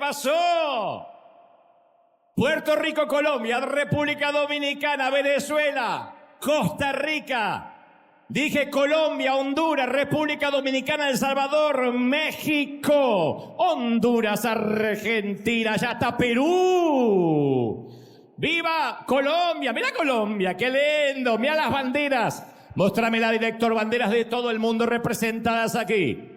pasó? Puerto Rico, Colombia, República Dominicana, Venezuela, Costa Rica. Dije Colombia, Honduras, República Dominicana, El Salvador, México, Honduras, Argentina, ya está Perú. ¡Viva Colombia! ¡Mira Colombia! ¡Qué lindo! ¡Mira las banderas! Móstramela, director, banderas de todo el mundo representadas aquí.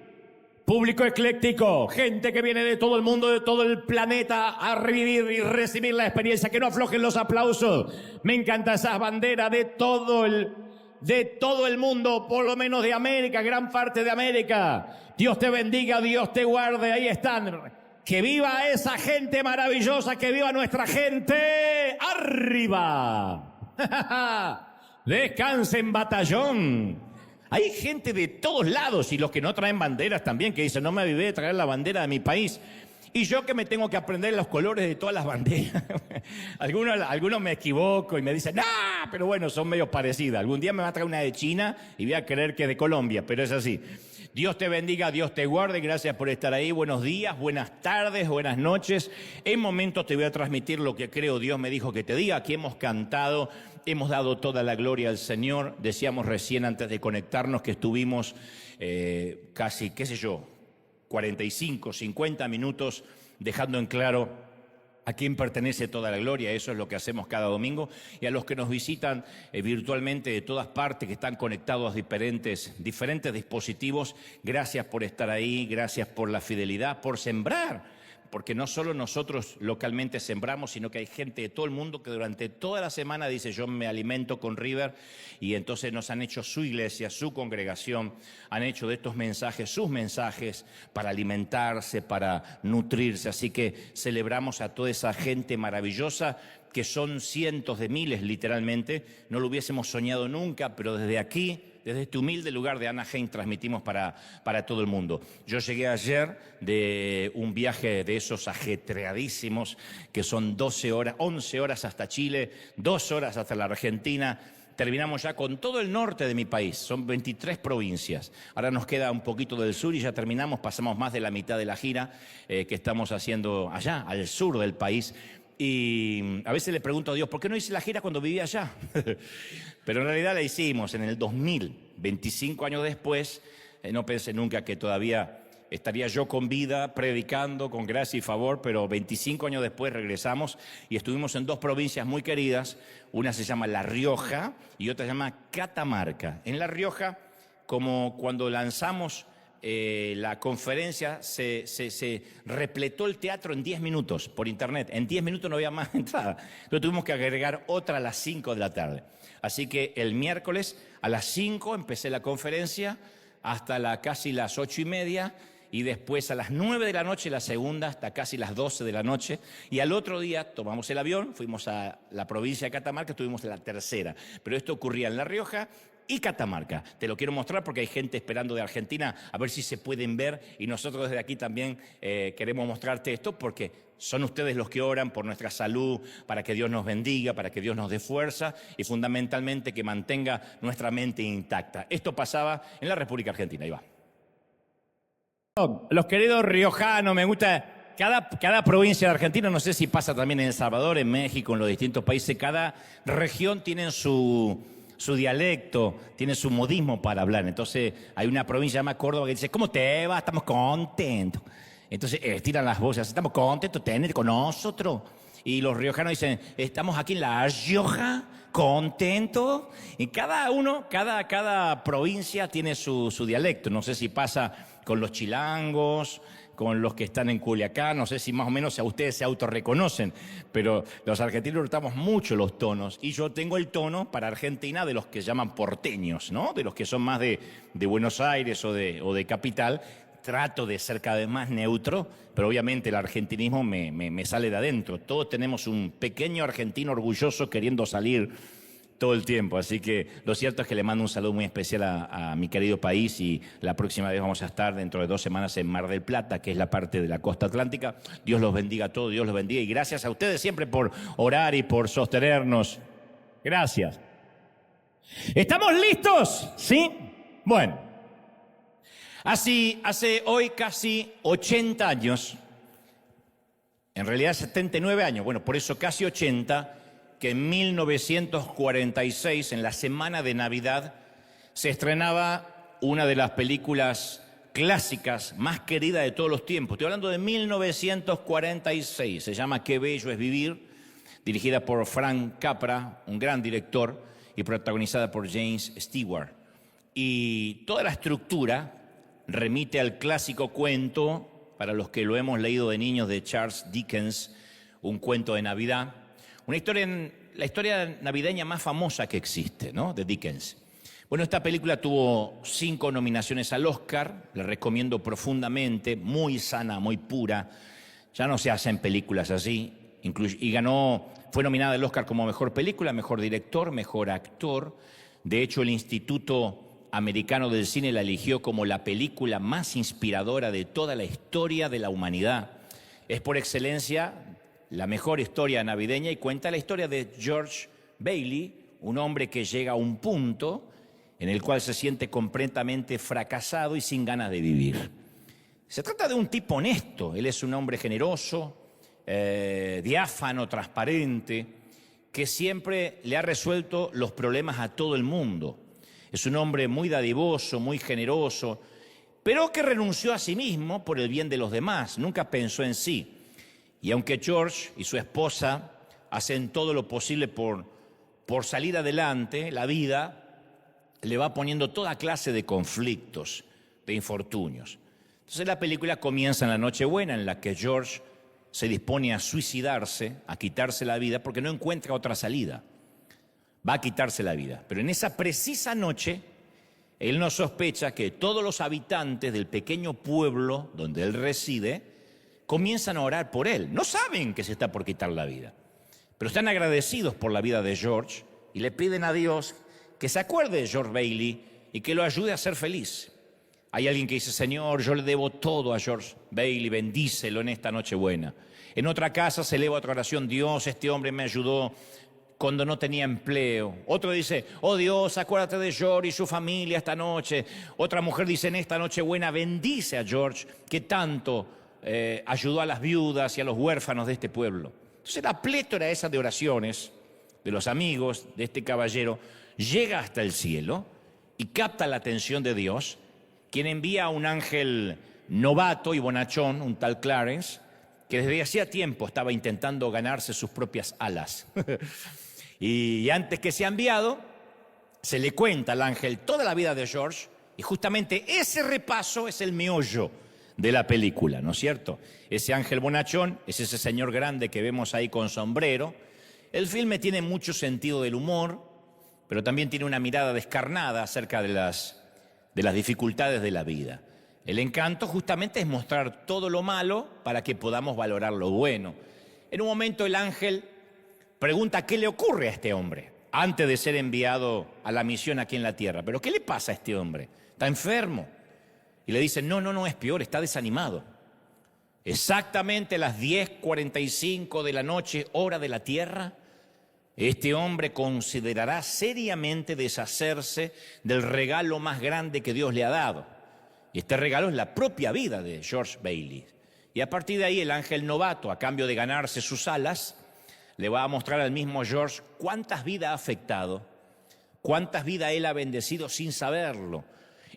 Público ecléctico, gente que viene de todo el mundo, de todo el planeta a revivir y recibir la experiencia, que no aflojen los aplausos. Me encantan esas banderas de todo el mundo, por lo menos de América, gran parte de América. Dios te bendiga, Dios te guarde, ahí están. Que viva esa gente maravillosa, que viva nuestra gente. ¡Arriba! Descansen, batallón. Hay gente de todos lados y los que no traen banderas también, que dicen, no me avivé de traer la bandera de mi país. Y yo que me tengo que aprender los colores de todas las banderas. algunos me equivoco y me dicen, ¡ah! Pero bueno, son medio parecidas. Algún día me va a traer una de China y voy a creer que es de Colombia, pero es así. Dios te bendiga, Dios te guarde, gracias por estar ahí. Buenos días, buenas tardes, buenas noches. En momentos te voy a transmitir lo que creo Dios me dijo que te diga. Aquí hemos cantado, hemos dado toda la gloria al Señor. Decíamos recién antes de conectarnos que estuvimos casi, qué sé yo, 45, 50 minutos dejando en claro a quién pertenece toda la gloria. Eso es lo que hacemos cada domingo. Y a los que nos visitan virtualmente de todas partes, que están conectados a diferentes dispositivos, gracias por estar ahí, gracias por la fidelidad, por sembrar. Porque no solo nosotros localmente sembramos, sino que hay gente de todo el mundo que durante toda la semana dice, yo me alimento con River, y entonces nos han hecho su iglesia, su congregación, han hecho de estos mensajes sus mensajes para alimentarse, para nutrirse. Así que celebramos a toda esa gente maravillosa, que son cientos de miles literalmente. No lo hubiésemos soñado nunca, pero desde aquí, desde este humilde lugar de Anaheim, transmitimos para todo el mundo. Yo llegué ayer de un viaje de esos ajetreadísimos, que son 12 horas, 11 horas hasta Chile, 2 horas hasta la Argentina. Terminamos ya con todo el norte de mi país, son 23 provincias. Ahora nos queda un poquito del sur y ya terminamos, pasamos más de la mitad de la gira que estamos haciendo allá, al sur del país. Y a veces le pregunto a Dios, ¿por qué no hice la gira cuando vivía allá? Pero en realidad la hicimos en el 2000, 25 años después. No pensé nunca que todavía estaría yo con vida, predicando con gracia y favor, pero 25 años después regresamos y estuvimos en 2 provincias muy queridas. Una se llama La Rioja y otra se llama Catamarca. En La Rioja, como cuando lanzamos la conferencia, se repletó el teatro en 10 minutos por internet. En 10 minutos no había más entrada. Entonces tuvimos que agregar otra a las 5 de la tarde. Así que el miércoles a las 5 empecé la conferencia hasta casi las 8:30, y después a las 9 de la noche la segunda hasta casi las 12 de la noche. Y al otro día tomamos el avión, fuimos a la provincia de Catamarca, estuvimos en la tercera. Pero esto ocurría en La Rioja y Catamarca. Te lo quiero mostrar porque hay gente esperando de Argentina a ver si se pueden ver, y nosotros desde aquí también queremos mostrarte esto porque son ustedes los que oran por nuestra salud, para que Dios nos bendiga, para que Dios nos dé fuerza y fundamentalmente que mantenga nuestra mente intacta. Esto pasaba en la República Argentina. Ahí va. Los queridos riojanos, me gusta cada provincia de Argentina, no sé si pasa también en El Salvador, en México, en los distintos países, cada región tiene su dialecto, tiene su modismo para hablar. Entonces hay una provincia llamada Córdoba que dice, ¿cómo te va? Estamos contentos. Entonces estiran las voces, estamos contentos de tenerte con nosotros. Y los riojanos dicen, estamos aquí en La Rioja, contentos. Y cada provincia tiene su dialecto. No sé si pasa con los chilangos, con los que están en Culiacán, no sé si más o menos a ustedes se autorreconocen, pero los argentinos notamos mucho los tonos, y yo tengo el tono para Argentina de los que llaman porteños, ¿no? De los que son más de Buenos Aires o de capital. Trato de ser cada vez más neutro, pero obviamente el argentinismo me sale de adentro. Todos tenemos un pequeño argentino orgulloso queriendo salir todo el tiempo, así que lo cierto es que le mando un saludo muy especial a mi querido país, y la próxima vez vamos a estar dentro de 2 semanas en Mar del Plata, que es la parte de la costa atlántica. Dios los bendiga a todos, Dios los bendiga, y gracias a ustedes siempre por orar y por sostenernos. Gracias. ¿Estamos listos? ¿Sí? Bueno, hace hoy casi 80 años en realidad 79 años, bueno, por eso casi 80, que en 1946, en la semana de Navidad, se estrenaba una de las películas clásicas más queridas de todos los tiempos. Estoy hablando de 1946, se llama Qué bello es vivir, dirigida por Frank Capra, un gran director, y protagonizada por James Stewart. Y toda la estructura remite al clásico cuento, para los que lo hemos leído de niños, de Charles Dickens, un cuento de Navidad. La historia navideña más famosa que existe, ¿no?, de Dickens. Bueno, esta película tuvo 5 nominaciones al Oscar, la recomiendo profundamente, muy sana, muy pura. Ya no se hacen películas así, y fue nominada al Oscar como mejor película, mejor director, mejor actor. De hecho, el Instituto Americano del Cine la eligió como la película más inspiradora de toda la historia de la humanidad. Es por excelencia la mejor historia navideña y cuenta la historia de George Bailey, un hombre que llega a un punto en el cual se siente completamente fracasado y sin ganas de vivir. Se trata de un tipo honesto, él es un hombre generoso, diáfano, transparente, que siempre le ha resuelto los problemas a todo el mundo. Es un hombre muy dadivoso, muy generoso, pero que renunció a sí mismo por el bien de los demás, nunca pensó en sí. Y aunque George y su esposa hacen todo lo posible por salir adelante, la vida le va poniendo toda clase de conflictos, de infortunios. Entonces la película comienza en la Nochebuena, en la que George se dispone a suicidarse, a quitarse la vida, porque no encuentra otra salida. Va a quitarse la vida. Pero en esa precisa noche, él no sospecha que todos los habitantes del pequeño pueblo donde él reside comienzan a orar por él. No saben que se está por quitar la vida, pero están agradecidos por la vida de George y le piden a Dios que se acuerde de George Bailey y que lo ayude a ser feliz. Hay alguien que dice: Señor, yo le debo todo a George Bailey, bendícelo en esta Nochebuena. En otra casa se eleva otra oración: Dios, este hombre me ayudó cuando no tenía empleo. Otro dice: oh Dios, acuérdate de George y su familia esta noche. Otra mujer dice: en esta Nochebuena bendice a George, que tanto ayudó a las viudas y a los huérfanos de este pueblo. Entonces la plétora esa de oraciones de los amigos de este caballero llega hasta el cielo y capta la atención de Dios, quien envía a un ángel novato y bonachón, un tal Clarence, que desde hacía tiempo estaba intentando ganarse sus propias alas. Y antes que sea enviado, se le cuenta al ángel toda la vida de George, y justamente ese repaso es el meollo de la película, ¿no es cierto? Ese ángel bonachón es ese señor grande que vemos ahí con sombrero. El filme tiene mucho sentido del humor, pero también tiene una mirada descarnada acerca de las dificultades de la vida. El encanto justamente es mostrar todo lo malo para que podamos valorar lo bueno. En un momento el ángel pregunta qué le ocurre a este hombre antes de ser enviado a la misión aquí en la tierra. ¿Pero qué le pasa a este hombre? ¿Está enfermo? Y le dicen: no, es peor, está desanimado. Exactamente a las 10:45 de la noche, hora de la tierra, este hombre considerará seriamente deshacerse del regalo más grande que Dios le ha dado. Y este regalo es la propia vida de George Bailey. Y a partir de ahí el ángel novato, a cambio de ganarse sus alas, le va a mostrar al mismo George cuántas vidas ha afectado, cuántas vidas él ha bendecido sin saberlo,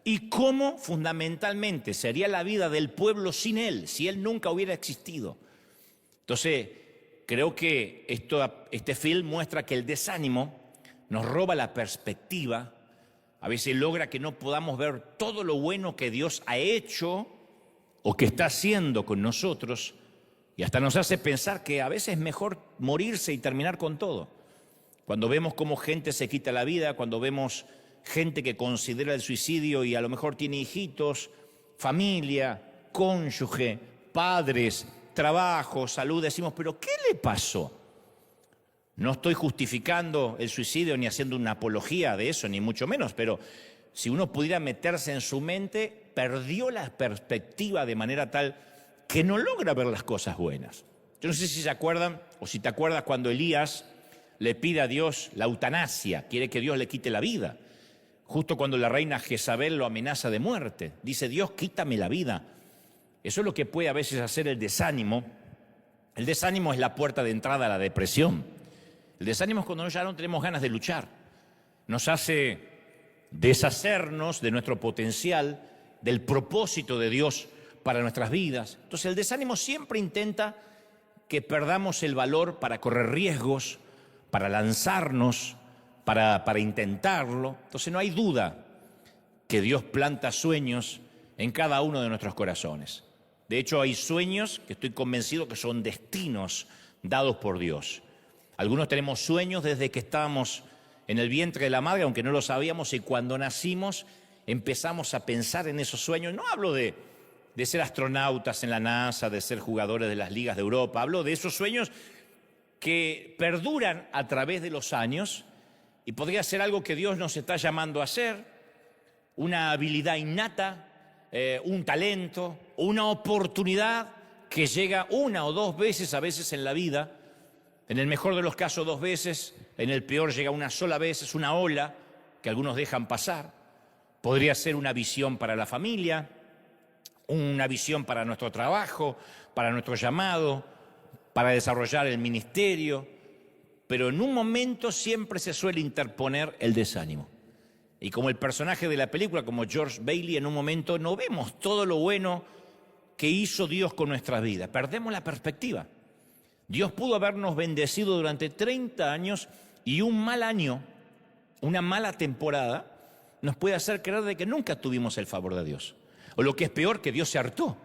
y cómo fundamentalmente sería la vida del pueblo sin él, si él nunca hubiera existido. Entonces, creo que este film muestra que el desánimo nos roba la perspectiva. A veces logra que no podamos ver todo lo bueno que Dios ha hecho o que está haciendo con nosotros, y hasta nos hace pensar que a veces es mejor morirse y terminar con todo. Cuando vemos cómo gente se quita la vida, cuando vemos gente que considera el suicidio y a lo mejor tiene hijitos, familia, cónyuge, padres, trabajo, salud, decimos: ¿pero qué le pasó? No estoy justificando el suicidio ni haciendo una apología de eso, ni mucho menos, pero si uno pudiera meterse en su mente, perdió la perspectiva de manera tal que no logra ver las cosas buenas. Yo no sé si se acuerdan o si te acuerdas cuando Elías le pide a Dios la eutanasia, quiere que Dios le quite la vida. Justo cuando la reina Jezabel lo amenaza de muerte, dice: Dios, quítame la vida. Eso es lo que puede a veces hacer el desánimo El desánimo es la puerta de entrada a la depresión. El desánimo es cuando ya no tenemos ganas de luchar. Nos hace deshacernos de nuestro potencial, del propósito de Dios para nuestras vidas. Entonces el desánimo siempre intenta que perdamos el valor para correr riesgos, para lanzarnos, para intentarlo. Entonces no hay duda que Dios planta sueños en cada uno de nuestros corazones. De hecho, hay sueños que estoy convencido que son destinos dados por Dios. Algunos tenemos sueños desde que estábamos en el vientre de la madre, aunque no lo sabíamos, y cuando nacimos empezamos a pensar en esos sueños. No hablo de ser astronautas en la NASA, de ser jugadores de las ligas de Europa. Hablo de esos sueños que perduran a través de los años y podría ser algo que Dios nos está llamando a hacer, una habilidad innata, un talento, una oportunidad que llega una o dos veces a veces en la vida. En el mejor de los casos 2 veces, en el peor llega una sola vez, es una ola que algunos dejan pasar. Podría ser una visión para la familia, una visión para nuestro trabajo, para nuestro llamado, para desarrollar el ministerio, pero en un momento siempre se suele interponer el desánimo. Y como el personaje de la película, como George Bailey, en un momento no vemos todo lo bueno que hizo Dios con nuestra vida. Perdemos la perspectiva. Dios pudo habernos bendecido durante 30 años y un mal año, una mala temporada, nos puede hacer creer de que nunca tuvimos el favor de Dios. O lo que es peor, que Dios se hartó.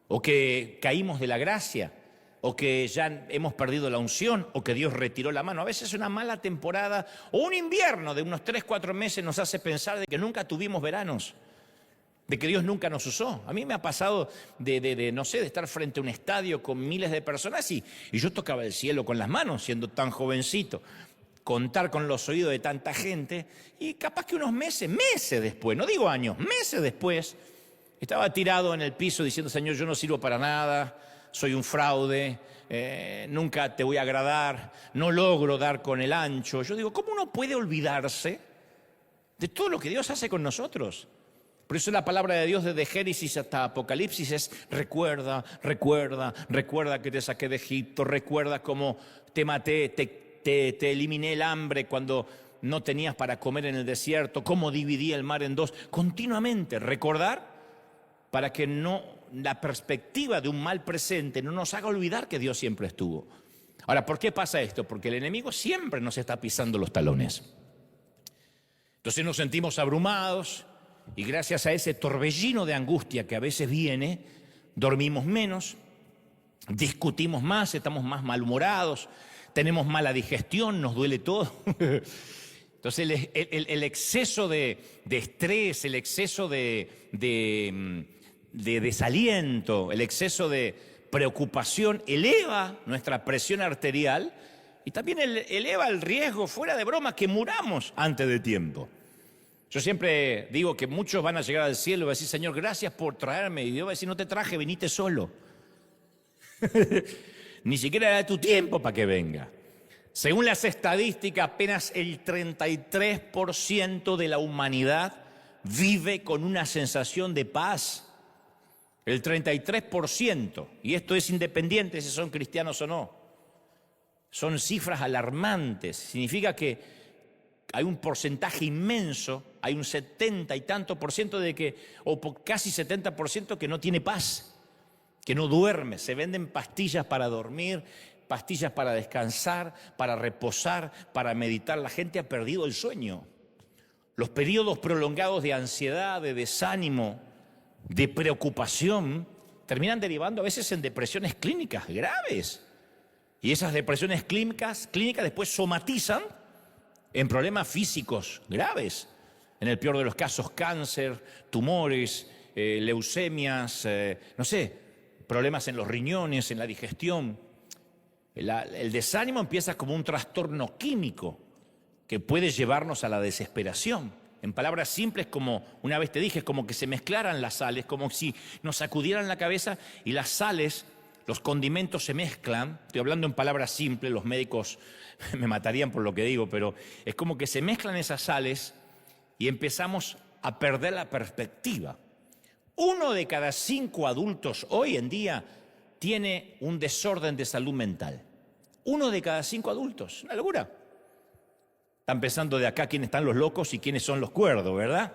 O que caímos de la gracia. O que ya hemos perdido la unción, o que Dios retiró la mano. A veces una mala temporada o un invierno de unos 3, 4 meses nos hace pensar de que nunca tuvimos veranos, de que Dios nunca nos usó. A mí me ha pasado no sé, de estar frente a un estadio con miles de personas y yo tocaba el cielo con las manos, siendo tan jovencito, contar con los oídos de tanta gente, y capaz que unos meses después, no digo años, meses después, estaba tirado en el piso diciendo: Señor, yo no sirvo para nada, soy un fraude, nunca te voy a agradar, no logro dar con el ancho. Yo digo, ¿cómo uno puede olvidarse de todo lo que Dios hace con nosotros? Por eso la palabra de Dios desde Génesis hasta Apocalipsis es: recuerda, recuerda, recuerda que te saqué de Egipto, recuerda cómo te maté, te eliminé el hambre cuando no tenías para comer en el desierto, cómo dividí el mar en dos. Continuamente recordar para que la perspectiva de un mal presente no nos haga olvidar que Dios siempre estuvo. Ahora, ¿por qué pasa esto? Porque el enemigo siempre nos está pisando los talones. Entonces nos sentimos abrumados y gracias a ese torbellino de angustia que a veces viene, dormimos menos, discutimos más, estamos más malhumorados, tenemos mala digestión, nos duele todo. Entonces el exceso de estrés, el exceso de desaliento, el exceso de preocupación eleva nuestra presión arterial y también eleva el riesgo, fuera de broma, que muramos antes de tiempo. Yo siempre digo que muchos van a llegar al cielo y van a decir: Señor, gracias por traerme. Y Dios va a decir: no te traje, viniste solo. Ni siquiera era tu tiempo para que venga. Según las estadísticas, apenas el 33% de la humanidad vive con una sensación de paz. El 33%. Y esto es independiente si son cristianos o no. Son cifras alarmantes. Significa que hay un porcentaje inmenso, hay un 70 y tanto por ciento o casi 70% que no tiene paz, que no duerme. Se venden pastillas para dormir, pastillas para descansar, para reposar, para meditar. La gente ha perdido el sueño. Los periodos prolongados de ansiedad, de desánimo, de preocupación, terminan derivando a veces en depresiones clínicas graves. Y esas depresiones clínicas después somatizan en problemas físicos graves. En el peor de los casos, cáncer, tumores, leucemias, problemas en los riñones, en la digestión. El desánimo empieza como un trastorno químico que puede llevarnos a la desesperación. En palabras simples, como una vez te dije, es como que se mezclaran las sales, como si nos sacudieran la cabeza y las sales, los condimentos se mezclan. Estoy hablando en palabras simples, los médicos me matarían por lo que digo, pero es como que se mezclan esas sales y empezamos a perder la perspectiva. 1 de cada 5 adultos hoy en día tiene un desorden de salud mental. 1 de cada 5 adultos, una locura. Están pensando de acá quiénes están los locos y quiénes son los cuerdos, ¿verdad?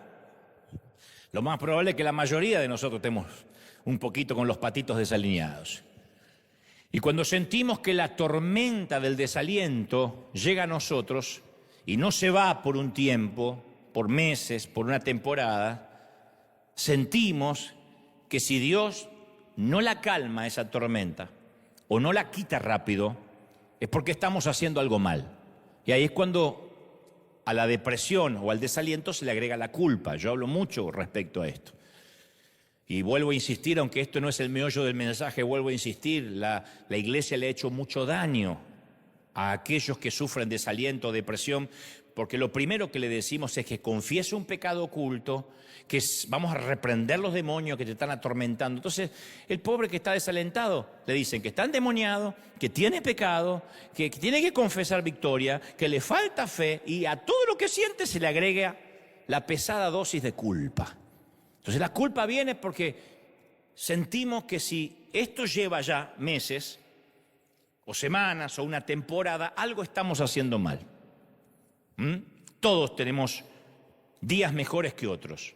Lo más probable es que la mayoría de nosotros estemos un poquito con los patitos desalineados. Y cuando sentimos que la tormenta del desaliento llega a nosotros y no se va por un tiempo, por meses, por una temporada, sentimos que si Dios no la calma esa tormenta o no la quita rápido, es porque estamos haciendo algo mal. Y ahí es cuando a la depresión o al desaliento se le agrega la culpa. Yo hablo mucho respecto a esto. Y vuelvo a insistir, aunque esto no es el meollo del mensaje, vuelvo a insistir, la iglesia le ha hecho mucho daño a aquellos que sufren desaliento o depresión, porque lo primero que le decimos es que confiese un pecado oculto, que vamos a reprender los demonios que te están atormentando. Entonces, el pobre que está desalentado, le dicen que está endemoniado, que tiene pecado, que tiene que confesar victoria, que le falta fe, y a todo lo que siente se le agrega la pesada dosis de culpa. Entonces, la culpa viene porque sentimos que si esto lleva ya meses, o semanas, o una temporada, algo estamos haciendo mal. Todos tenemos días mejores que otros.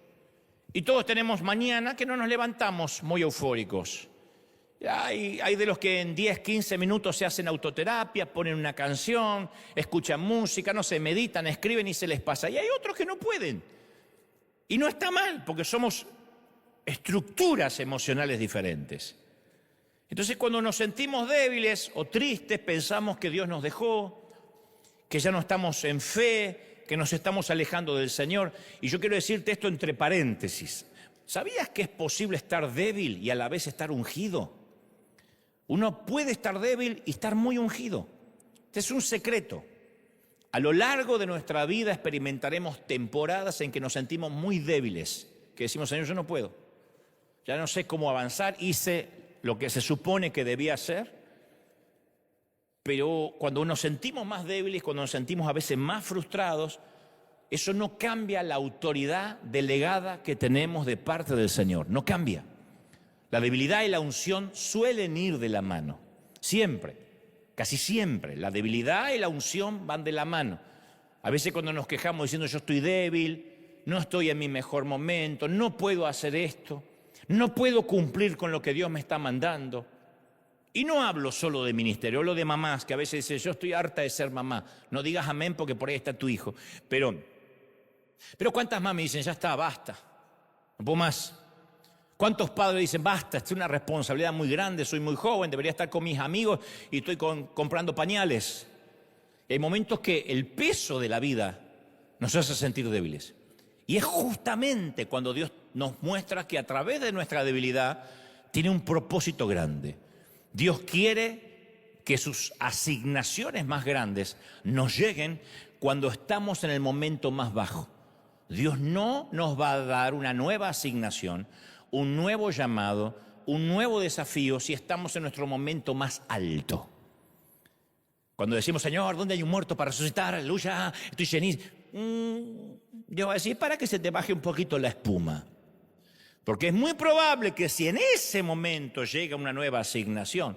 Y todos tenemos mañana que no nos levantamos muy eufóricos. Hay de los que en 10, 15 minutos se hacen autoterapia, ponen una canción, escuchan música, no sé, meditan, escriben y se les pasa. Y hay otros que no pueden. Y no está mal, porque somos estructuras emocionales diferentes. Entonces, cuando nos sentimos débiles o tristes, pensamos que Dios nos dejó, que ya no estamos en fe, que nos estamos alejando del Señor. Y yo quiero decirte esto entre paréntesis. ¿Sabías que es posible estar débil y a la vez estar ungido? Uno puede estar débil y estar muy ungido. Este es un secreto. A lo largo de nuestra vida experimentaremos temporadas en que nos sentimos muy débiles, que decimos, Señor, yo no puedo. Ya no sé cómo avanzar, hice lo que se supone que debía hacer. Pero cuando nos sentimos más débiles, cuando nos sentimos a veces más frustrados, eso no cambia la autoridad delegada que tenemos de parte del Señor. No cambia. La debilidad y la unción suelen ir de la mano. Siempre, casi siempre. La debilidad y la unción van de la mano. A veces cuando nos quejamos diciendo yo estoy débil, no estoy en mi mejor momento, no puedo hacer esto, no puedo cumplir con lo que Dios me está mandando. Y no hablo solo de ministerio, hablo de mamás que a veces dicen, yo estoy harta de ser mamá. No digas amén porque por ahí está tu hijo. Pero ¿cuántas mamás dicen, ya está, basta, no puedo más? ¿Cuántos padres dicen, basta, es una responsabilidad muy grande, soy muy joven, debería estar con mis amigos y estoy comprando pañales? Y hay momentos que el peso de la vida nos hace sentir débiles. Y es justamente cuando Dios nos muestra que a través de nuestra debilidad tiene un propósito grande. Dios quiere que sus asignaciones más grandes nos lleguen cuando estamos en el momento más bajo. Dios no nos va a dar una nueva asignación, un nuevo llamado, un nuevo desafío si estamos en nuestro momento más alto. Cuando decimos, Señor, ¿dónde hay un muerto para resucitar? Aleluya, estoy llenísimo. Dios va a decir, para que se te baje un poquito la espuma. Porque es muy probable que si en ese momento llega una nueva asignación,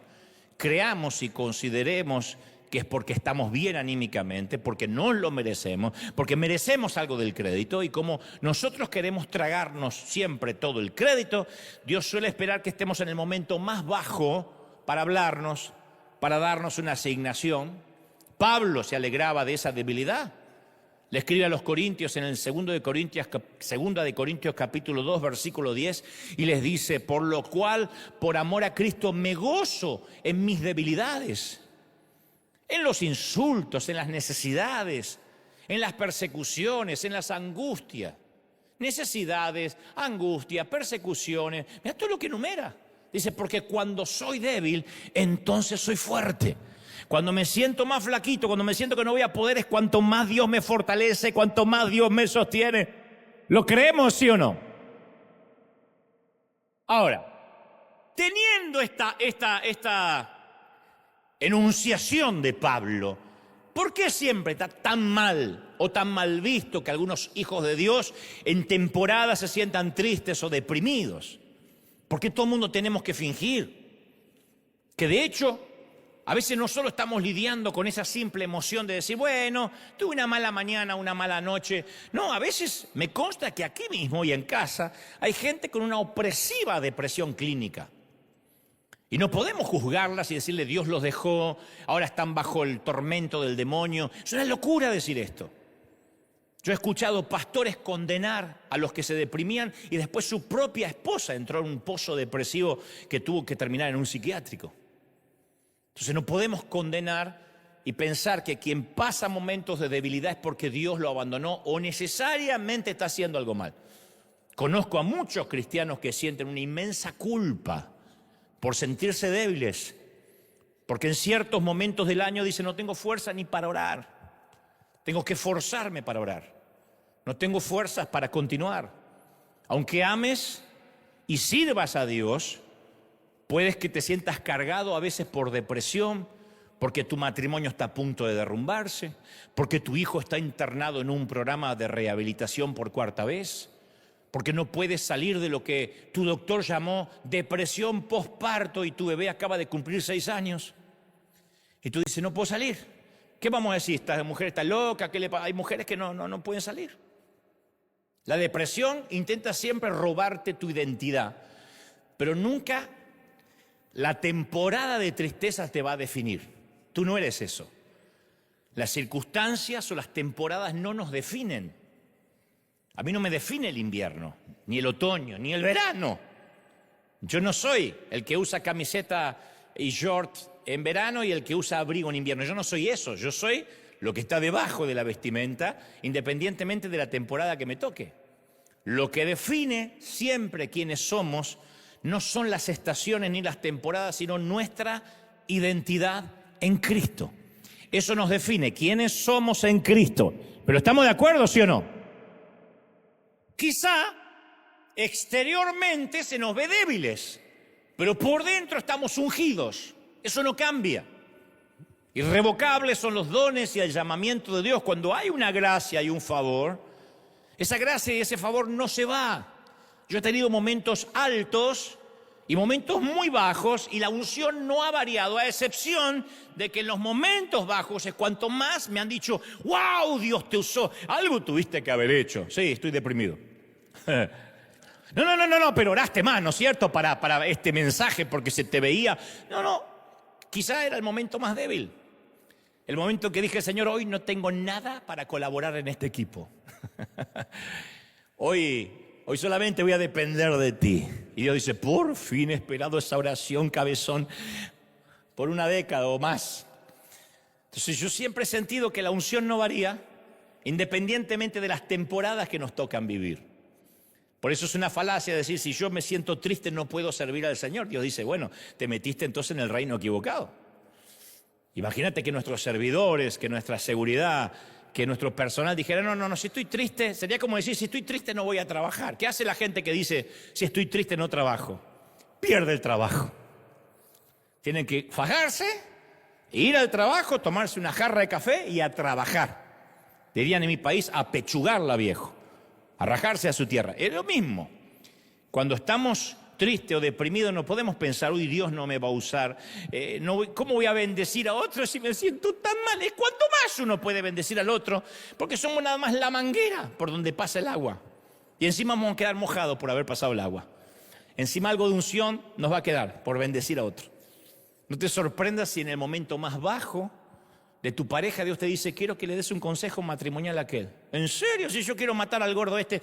creamos y consideremos que es porque estamos bien anímicamente, porque nos lo merecemos, porque merecemos algo del crédito, y como nosotros queremos tragarnos siempre todo el crédito, Dios suele esperar que estemos en el momento más bajo para hablarnos, para darnos una asignación. Pablo se alegraba de esa debilidad. Le escribe a los Corintios en el 2 de Corintios capítulo 2, versículo 10, y les dice, por lo cual, por amor a Cristo, me gozo en mis debilidades, en los insultos, en las necesidades, en las persecuciones, en las angustias. Necesidades, angustias, persecuciones, mira todo lo que enumera. Dice, porque cuando soy débil, entonces soy fuerte. Cuando me siento más flaquito, cuando me siento que no voy a poder, es cuanto más Dios me fortalece, cuanto más Dios me sostiene. ¿Lo creemos, sí o no? Ahora, teniendo esta enunciación de Pablo, ¿por qué siempre está tan mal o tan mal visto que algunos hijos de Dios en temporadas se sientan tristes o deprimidos? ¿Por qué todo el mundo tenemos que fingir? Que de hecho, a veces no solo estamos lidiando con esa simple emoción de decir, bueno, tuve una mala mañana, una mala noche. No, a veces me consta que aquí mismo y en casa hay gente con una opresiva depresión clínica. Y no podemos juzgarlas y decirle, Dios los dejó, ahora están bajo el tormento del demonio. Es una locura decir esto. Yo he escuchado pastores condenar a los que se deprimían y después su propia esposa entró en un pozo depresivo que tuvo que terminar en un psiquiátrico. Entonces no podemos condenar y pensar que quien pasa momentos de debilidad es porque Dios lo abandonó o necesariamente está haciendo algo mal. Conozco a muchos cristianos que sienten una inmensa culpa por sentirse débiles, porque en ciertos momentos del año dicen, no tengo fuerza ni para orar. Tengo que forzarme para orar. No tengo fuerzas para continuar. Aunque ames y sirvas a Dios, puedes que te sientas cargado a veces por depresión, porque tu matrimonio está a punto de derrumbarse, porque tu hijo está internado en un programa de rehabilitación por cuarta vez, porque no puedes salir de lo que tu doctor llamó depresión postparto y tu bebé acaba de cumplir 6 años. Y tú dices, no puedo salir. ¿Qué vamos a decir? ¿Esta mujer está loca? ¿Qué le pasa? Hay mujeres que no pueden salir. La depresión intenta siempre robarte tu identidad, pero nunca la temporada de tristeza te va a definir. Tú no eres eso. Las circunstancias o las temporadas no nos definen. A mí no me define el invierno, ni el otoño, ni el verano. Yo no soy el que usa camiseta y short en verano y el que usa abrigo en invierno. Yo no soy eso. Yo soy lo que está debajo de la vestimenta, independientemente de la temporada que me toque. Lo que define siempre quiénes somos no son las estaciones ni las temporadas, sino nuestra identidad en Cristo. Eso nos define quiénes somos en Cristo. ¿Pero estamos de acuerdo, sí o no? Quizá exteriormente se nos ve débiles, pero por dentro estamos ungidos. Eso no cambia. Irrevocables son los dones y el llamamiento de Dios. Cuando hay una gracia y un favor, esa gracia y ese favor no se va. Yo he tenido momentos altos y momentos muy bajos y la unción no ha variado, a excepción de que en los momentos bajos es cuanto más me han dicho, wow, Dios te usó, algo tuviste que haber hecho. Sí, estoy deprimido. No, pero oraste más, ¿no es cierto? Para este mensaje porque se te veía. No, quizá era el momento más débil. El momento que dije, Señor, hoy no tengo nada para colaborar en este equipo. Hoy solamente voy a depender de ti. Y Dios dice, por fin he esperado esa oración, cabezón, por 1 década o más. Entonces yo siempre he sentido que la unción no varía, independientemente de las temporadas que nos tocan vivir. Por eso es una falacia decir, si yo me siento triste no puedo servir al Señor. Dios dice, bueno, te metiste entonces en el reino equivocado. Imagínate que nuestros servidores, que nuestra seguridad, que nuestro personal dijera, no, si estoy triste, sería como decir, si estoy triste no voy a trabajar. ¿Qué hace la gente que dice, si estoy triste no trabajo? Pierde el trabajo. Tienen que fajarse, ir al trabajo, tomarse una jarra de café y a trabajar. Dirían en mi país, a pechugarla, viejo. A rajarse a su tierra. Es lo mismo. Cuando estamos tristes o deprimidos no podemos pensar, uy, Dios no me va a usar. ¿Cómo voy a bendecir a otro si me siento tan mal? Es cuanto más uno puede bendecir al otro, porque somos nada más la manguera por donde pasa el agua. Y encima vamos a quedar mojados por haber pasado el agua. Encima algo de unción nos va a quedar por bendecir a otro. No te sorprendas si en el momento más bajo de tu pareja Dios te dice, quiero que le des un consejo matrimonial a aquel. ¿En serio? Si yo quiero matar al gordo este.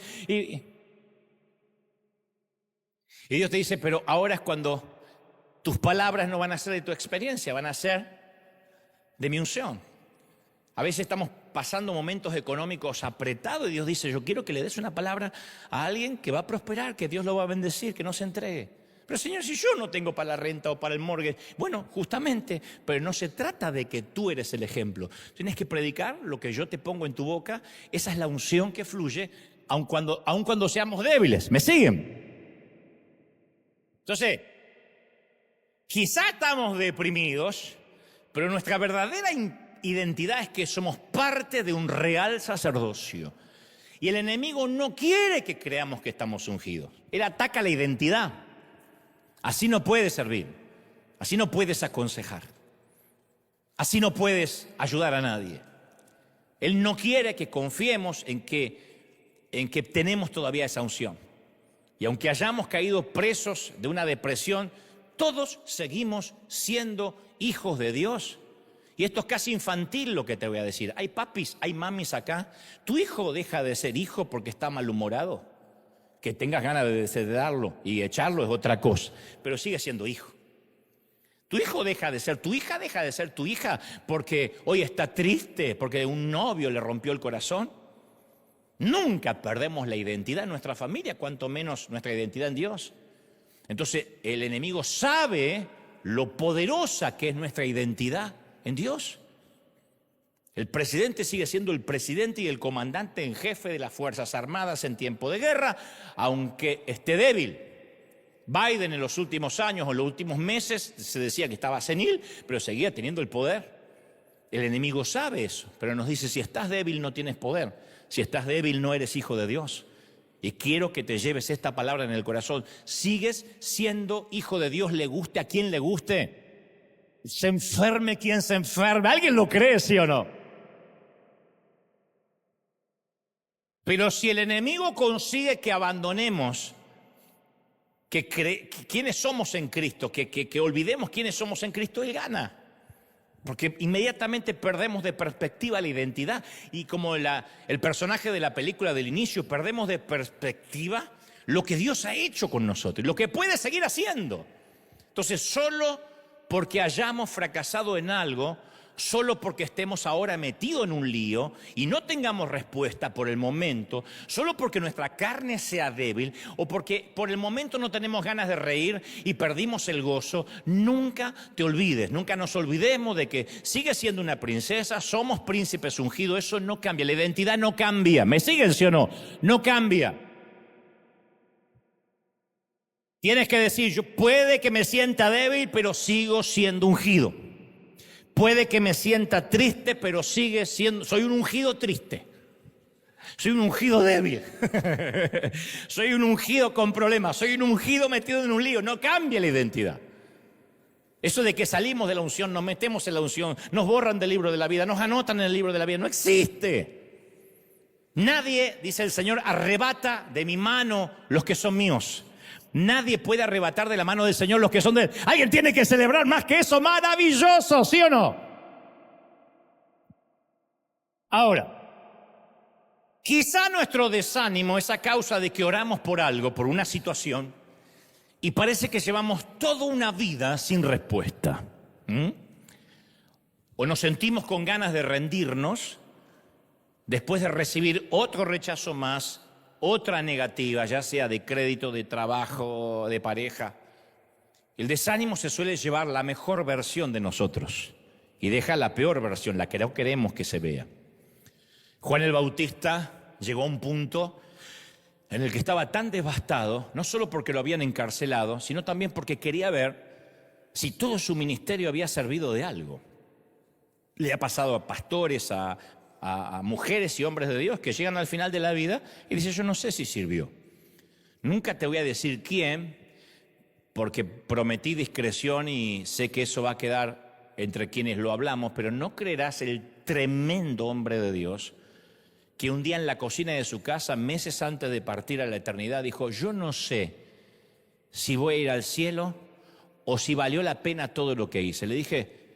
Y Dios te dice, pero ahora es cuando tus palabras no van a ser de tu experiencia, van a ser de mi unción. A veces estamos pasando momentos económicos apretados y Dios dice, yo quiero que le des una palabra a alguien que va a prosperar, que Dios lo va a bendecir, que no se entregue. Pero Señor, si yo no tengo para la renta o para el mortgage, bueno, justamente, pero no se trata de que tú eres el ejemplo. Tienes que predicar lo que yo te pongo en tu boca. Esa es la unción que fluye, aun cuando seamos débiles. ¿Me siguen? Entonces, quizá estamos deprimidos, pero nuestra verdadera identidad es que somos parte de un real sacerdocio. Y el enemigo no quiere que creamos que estamos ungidos. Él ataca la identidad. Así no puede servir. Así no puedes aconsejar. Así no puedes ayudar a nadie. Él no quiere que confiemos en que tenemos todavía esa unción. Y aunque hayamos caído presos de una depresión, todos seguimos siendo hijos de Dios. Y esto es casi infantil lo que te voy a decir. Hay papis, hay mamis acá. Tu hijo deja de ser hijo porque está malhumorado. Que tengas ganas de desheredarlo y echarlo es otra cosa, pero sigue siendo hijo. Tu hijo deja de ser, tu hija deja de ser tu hija porque hoy está triste, porque un novio le rompió el corazón. Nunca perdemos la identidad en nuestra familia, cuanto menos nuestra identidad en Dios. Entonces el enemigo sabe lo poderosa que es nuestra identidad en Dios. El presidente sigue siendo el presidente y el comandante en jefe de las Fuerzas Armadas en tiempo de guerra, aunque esté débil. Biden en los últimos años o en los últimos meses se decía que estaba senil, pero seguía teniendo el poder. El enemigo sabe eso, pero nos dice, si estás débil no tienes poder. Si estás débil no eres hijo de Dios. Y quiero que te lleves esta palabra en el corazón. Sigues siendo hijo de Dios, le guste a quien le guste. Se enferme quien se enferme. ¿Alguien lo cree, sí o no? Pero si el enemigo consigue que abandonemos quiénes somos en Cristo, que olvidemos quiénes somos en Cristo, Él gana. Porque inmediatamente perdemos de perspectiva la identidad. Y como el personaje de la película del inicio, perdemos de perspectiva lo que Dios ha hecho con nosotros, lo que puede seguir haciendo. Entonces, solo porque hayamos fracasado en algo, solo porque estemos ahora metidos en un lío y no tengamos respuesta por el momento, solo porque nuestra carne sea débil o porque por el momento no tenemos ganas de reír y perdimos el gozo, nunca te olvides, nunca nos olvidemos de que sigues siendo una princesa, somos príncipes ungidos, eso no cambia, la identidad no cambia. ¿Me siguen, sí o no? No cambia. Tienes que decir, yo puede que me sienta débil, pero sigo siendo ungido. Puede que me sienta triste, pero soy un ungido triste. Soy un ungido débil. Soy un ungido con problemas. Soy un ungido metido en un lío. No cambia la identidad. Eso de que salimos de la unción, nos metemos en la unción, nos borran del libro de la vida, nos anotan en el libro de la vida, no existe. Nadie, dice el Señor, arrebata de mi mano los que son míos. Nadie puede arrebatar de la mano del Señor los que son de Él. Alguien tiene que celebrar más que eso, maravilloso, ¿sí o no? Ahora, quizá nuestro desánimo es a causa de que oramos por algo, por una situación, y parece que llevamos toda una vida sin respuesta. O nos sentimos con ganas de rendirnos después de recibir otro rechazo más, otra negativa, ya sea de crédito, de trabajo, de pareja. El desánimo se suele llevar la mejor versión de nosotros y deja la peor versión, la que no queremos que se vea. Juan el Bautista llegó a un punto en el que estaba tan devastado, no solo porque lo habían encarcelado, sino también porque quería ver si todo su ministerio había servido de algo. Le ha pasado a pastores, a mujeres y hombres de Dios que llegan al final de la vida y dicen, yo no sé si sirvió. Nunca te voy a decir quién, porque prometí discreción y sé que eso va a quedar entre quienes lo hablamos, pero no creerás el tremendo hombre de Dios que un día en la cocina de su casa, meses antes de partir a la eternidad, dijo, yo no sé si voy a ir al cielo o si valió la pena todo lo que hice. Le dije,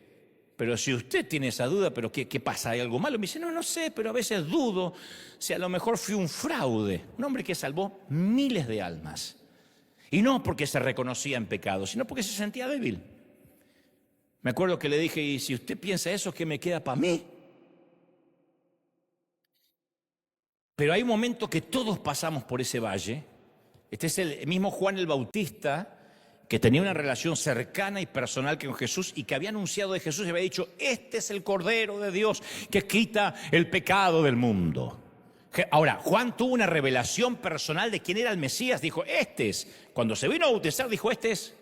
pero si usted tiene esa duda, ¿pero qué pasa? ¿Hay algo malo? Me dice, no sé, pero a veces dudo si a lo mejor fui un fraude. Un hombre que salvó miles de almas. Y no porque se reconocía en pecado, sino porque se sentía débil. Me acuerdo que le dije, y si usted piensa eso, ¿qué me queda para mí? Pero hay un momento que todos pasamos por ese valle. Este es el mismo Juan el Bautista, que tenía una relación cercana y personal con Jesús y que había anunciado de Jesús y había dicho, este es el Cordero de Dios que quita el pecado del mundo. Ahora, Juan tuvo una revelación personal de quién era el Mesías, dijo, este es. Cuando se vino a bautizar, dijo, este es.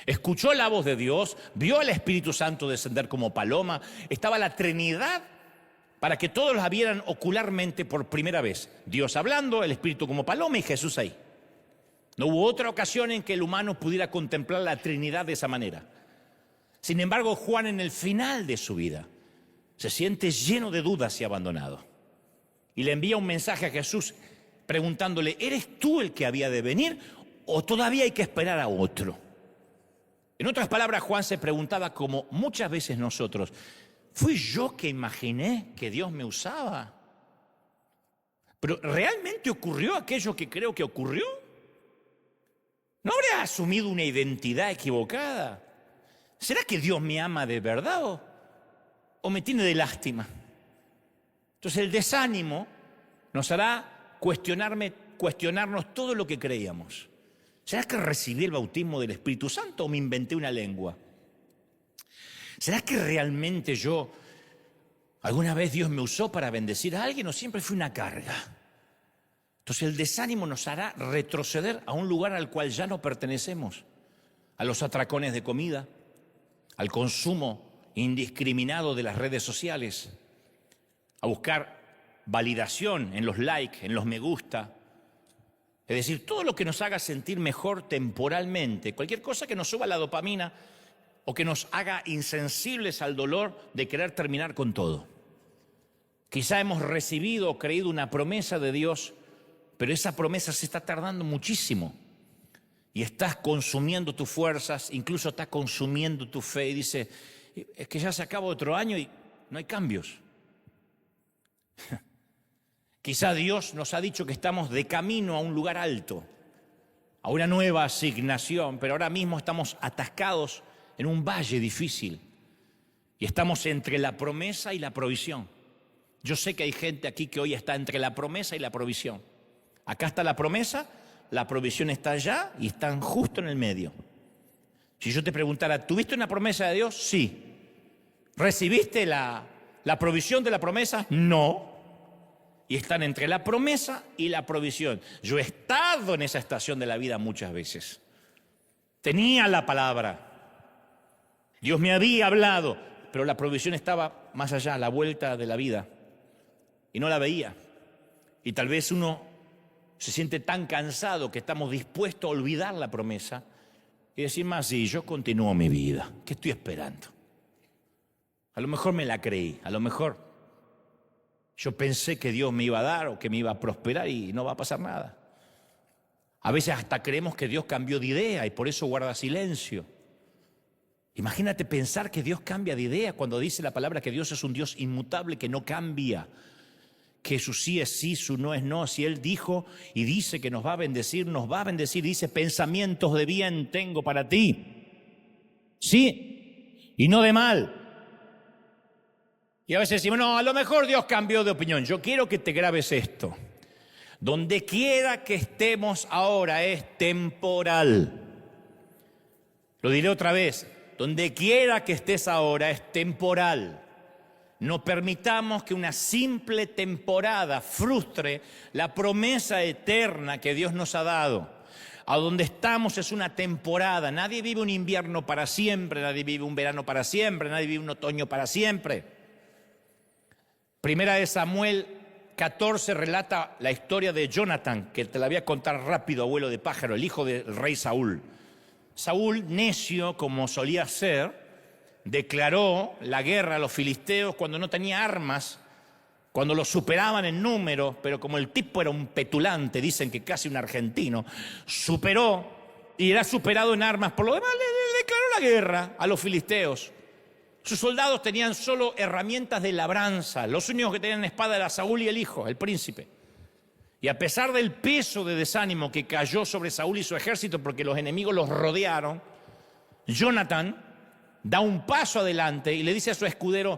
Escuchó la voz de Dios, vio al Espíritu Santo descender como paloma, estaba la Trinidad para que todos la vieran ocularmente por primera vez. Dios hablando, el Espíritu como paloma y Jesús ahí. No hubo otra ocasión en que el humano pudiera contemplar la Trinidad de esa manera. Sin embargo, Juan en el final de su vida se siente lleno de dudas y abandonado. Y le envía un mensaje a Jesús preguntándole, ¿eres tú el que había de venir o todavía hay que esperar a otro? En otras palabras, Juan se preguntaba, como muchas veces nosotros, ¿fui yo que imaginé que Dios me usaba? ¿Pero realmente ocurrió aquello que creo que ocurrió? ¿No habré asumido una identidad equivocada? ¿Será que Dios me ama de verdad o me tiene de lástima? Entonces el desánimo nos hará cuestionarnos todo lo que creíamos. ¿Será que recibí el bautismo del Espíritu Santo o me inventé una lengua? ¿Será que realmente alguna vez Dios me usó para bendecir a alguien o siempre fui una carga? Entonces el desánimo nos hará retroceder a un lugar al cual ya no pertenecemos, a los atracones de comida, al consumo indiscriminado de las redes sociales, a buscar validación en los likes, en los me gusta, es decir, todo lo que nos haga sentir mejor temporalmente, cualquier cosa que nos suba la dopamina o que nos haga insensibles al dolor de querer terminar con todo. Quizá hemos recibido o creído una promesa de Dios, pero esa promesa se está tardando muchísimo y estás consumiendo tus fuerzas, incluso estás consumiendo tu fe y dice, es que ya se acaba otro año y no hay cambios. Quizá Dios nos ha dicho que estamos de camino a un lugar alto, a una nueva asignación, pero ahora mismo estamos atascados en un valle difícil y estamos entre la promesa y la provisión. Yo sé que hay gente aquí que hoy está entre la promesa y la provisión. Acá está la promesa, la provisión está allá y están justo en el medio. Si yo te preguntara, ¿tuviste una promesa de Dios? Sí. ¿Recibiste la provisión de la promesa? No. Y están entre la promesa y la provisión. Yo he estado en esa estación de la vida muchas veces. Tenía la palabra. Dios me había hablado, pero la provisión estaba más allá, a la vuelta de la vida. Y no la veía. Y tal vez uno se siente tan cansado que estamos dispuestos a olvidar la promesa y decir más, sí, yo continúo mi vida. ¿Qué estoy esperando? A lo mejor me la creí, a lo mejor yo pensé que Dios me iba a dar o que me iba a prosperar y no va a pasar nada. A veces hasta creemos que Dios cambió de idea y por eso guarda silencio. Imagínate pensar que Dios cambia de idea cuando dice la palabra que Dios es un Dios inmutable que no cambia, que su sí es sí, su no es no. Si Él dijo y dice que nos va a bendecir, nos va a bendecir. Dice, pensamientos de bien tengo para ti. Sí, y no de mal. Y a veces decimos, no, a lo mejor Dios cambió de opinión. Yo quiero que te grabes esto. Donde quiera que estemos ahora es temporal. Lo diré otra vez. Donde quiera que estés ahora es temporal. No permitamos que una simple temporada frustre la promesa eterna que Dios nos ha dado. A donde estamos es una temporada. Nadie vive un invierno para siempre, nadie vive un verano para siempre, nadie vive un otoño para siempre. Primera de Samuel 14 relata la historia de Jonatán, que te la voy a contar rápido, abuelo de pájaro, el hijo del rey Saúl. Saúl, necio como solía ser, declaró la guerra a los filisteos cuando no tenía armas, cuando los superaban en número, pero como el tipo era un petulante, dicen que casi un argentino, superó y era superado en armas, por lo demás le declaró la guerra a los filisteos. Sus soldados tenían solo herramientas de labranza, los únicos que tenían espada era Saúl y el hijo, el príncipe. Y a pesar del peso de desánimo que cayó sobre Saúl y su ejército porque los enemigos los rodearon, Jonatán da un paso adelante y le dice a su escudero,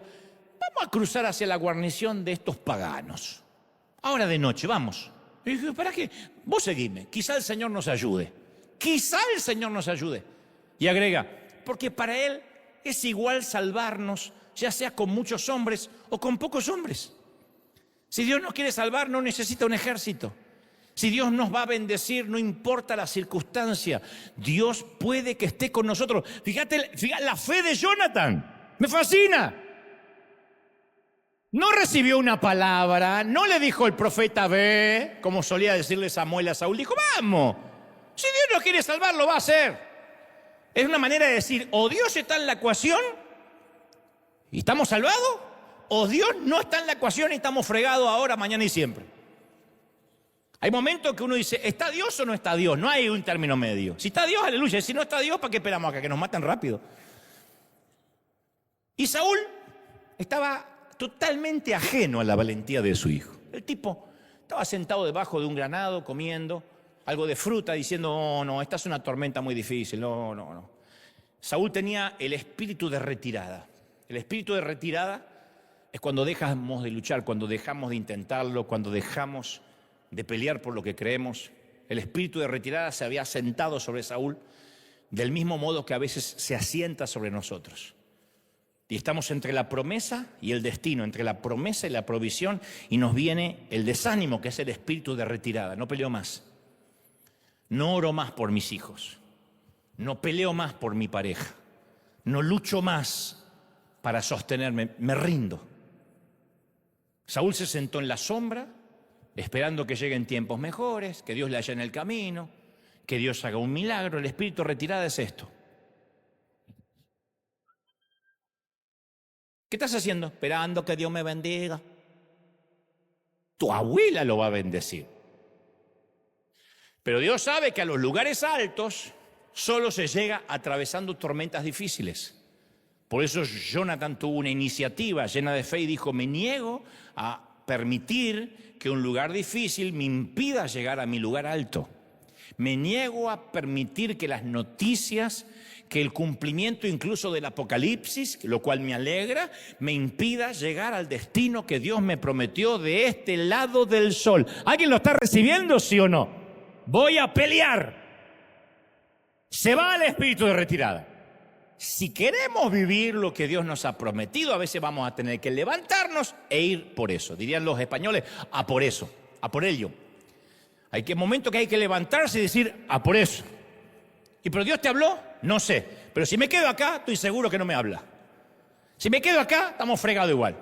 vamos a cruzar hacia la guarnición de estos paganos. Ahora de noche, vamos. Y dije, ¿para qué? Vos seguime, quizá el Señor nos ayude. Quizá el Señor nos ayude. Y agrega, porque para Él es igual salvarnos, ya sea con muchos hombres o con pocos hombres. Si Dios nos quiere salvar, no necesita un ejército. Si Dios nos va a bendecir, no importa la circunstancia. Dios puede que esté con nosotros. Fíjate la fe de Jonatán. Me fascina. No recibió una palabra, no le dijo el profeta ve, como solía decirle Samuel a Saúl. Dijo, vamos. Si Dios nos quiere salvar, lo va a hacer. Es una manera de decir, o Dios está en la ecuación y estamos salvados, o Dios no está en la ecuación y estamos fregados ahora, mañana y siempre. Hay momentos que uno dice, ¿está Dios o no está Dios? No hay un término medio. Si está Dios, aleluya. Si no está Dios, ¿para qué esperamos acá? Que nos maten rápido. Y Saúl estaba totalmente ajeno a la valentía de su hijo. El tipo estaba sentado debajo de un granado, comiendo algo de fruta, diciendo, oh, no, esta es una tormenta muy difícil, no. Saúl tenía el espíritu de retirada. El espíritu de retirada es cuando dejamos de luchar, cuando dejamos de intentarlo, cuando dejamos de pelear por lo que creemos. El espíritu de retirada se había asentado sobre Saúl del mismo modo que a veces se asienta sobre nosotros. Y estamos entre la promesa y el destino, entre la promesa y la provisión, y nos viene el desánimo, que es el espíritu de retirada. No peleo más, no oro más por mis hijos, no peleo más por mi pareja, no lucho más para sostenerme, me rindo. Saúl se sentó en la sombra, esperando que lleguen tiempos mejores, que Dios le haya en el camino, que Dios haga un milagro. El espíritu de retirada es esto. ¿Qué estás haciendo? Esperando que Dios me bendiga. Tu abuela lo va a bendecir. Pero Dios sabe que a los lugares altos solo se llega atravesando tormentas difíciles. Por eso Jonathan tuvo una iniciativa llena de fe y dijo, me niego a permitir que un lugar difícil me impida llegar a mi lugar alto. Me niego a permitir que las noticias, que el cumplimiento incluso del Apocalipsis, lo cual me alegra, me impida llegar al destino que Dios me prometió de este lado del sol. ¿Alguien lo está recibiendo, sí o no? Voy a pelear. Se va el espíritu de retirada. Si queremos vivir lo que Dios nos ha prometido, a veces vamos a tener que levantarnos e ir por eso. Dirían los españoles, a por eso, a por ello. Hay que momentos que hay que levantarse y decir, a por eso. ¿Y pero Dios te habló? No sé. Pero si me quedo acá, estoy seguro que no me habla. Si me quedo acá, estamos fregados igual.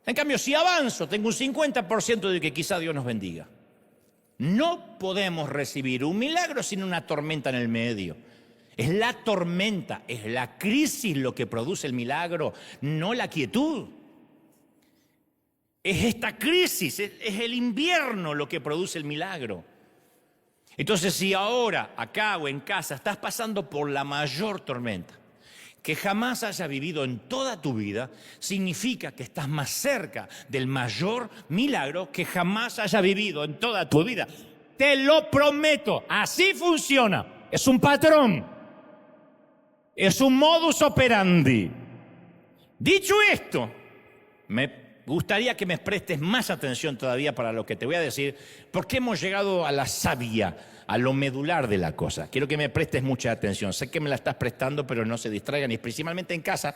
En cambio, si avanzo, tengo un 50% de que quizá Dios nos bendiga. No podemos recibir un milagro sin una tormenta en el medio. Es la tormenta, es la crisis lo que produce el milagro, no la quietud. Es esta crisis, es el invierno lo que produce el milagro. Entonces, si ahora, acá o en casa, estás pasando por la mayor tormenta que jamás hayas vivido en toda tu vida, significa que estás más cerca del mayor milagro que jamás hayas vivido en toda tu vida. Te lo prometo, así funciona. Es un patrón, es un modus operandi. Dicho esto, me gustaría que me prestes más atención todavía para lo que te voy a decir, porque hemos llegado a la savia, a lo medular de la cosa. Quiero que me prestes mucha atención. Sé que me la estás prestando, pero no se distraigan. Y principalmente en casa,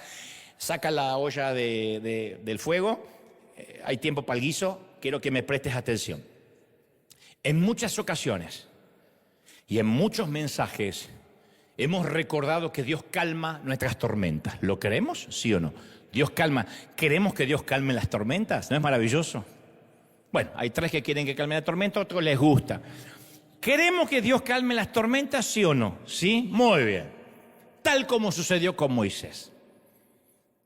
saca la olla del fuego. Hay tiempo para el guiso. Quiero que me prestes atención. En muchas ocasiones y en muchos mensajes hemos recordado que Dios calma nuestras tormentas. ¿Lo creemos? ¿Sí o no? Dios calma. ¿Queremos que Dios calme las tormentas? ¿No es maravilloso? Bueno, hay tres que quieren que calme la tormenta, otros les gusta. ¿Queremos que Dios calme las tormentas, sí o no? ¿Sí? Muy bien. Tal como sucedió con Moisés.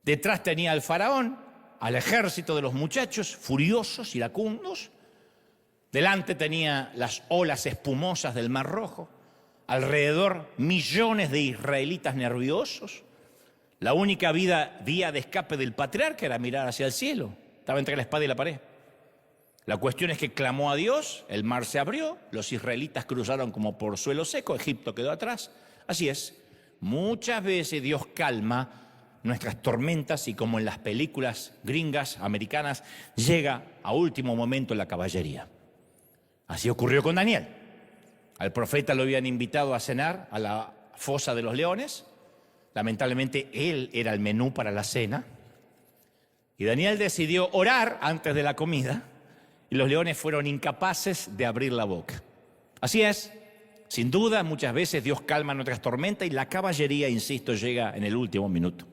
Detrás tenía al faraón, al ejército de los muchachos, furiosos, iracundos. Delante tenía las olas espumosas del Mar Rojo. Alrededor millones de israelitas nerviosos. La única vía de escape del patriarca era mirar hacia el cielo. Estaba entre la espada y la pared. La cuestión es que clamó a Dios, el mar se abrió, los israelitas cruzaron como por suelo seco, Egipto quedó atrás. Así es, muchas veces Dios calma nuestras tormentas y como en las películas gringas, americanas, llega a último momento la caballería. Así ocurrió con Daniel. Al profeta lo habían invitado a cenar a la fosa de los leones. Lamentablemente él era el menú para la cena. Y Daniel decidió orar antes de la comida. Y los leones fueron incapaces de abrir la boca. Así es, sin duda, muchas veces Dios calma nuestras tormentas y la caballería, insisto, llega en el último minuto.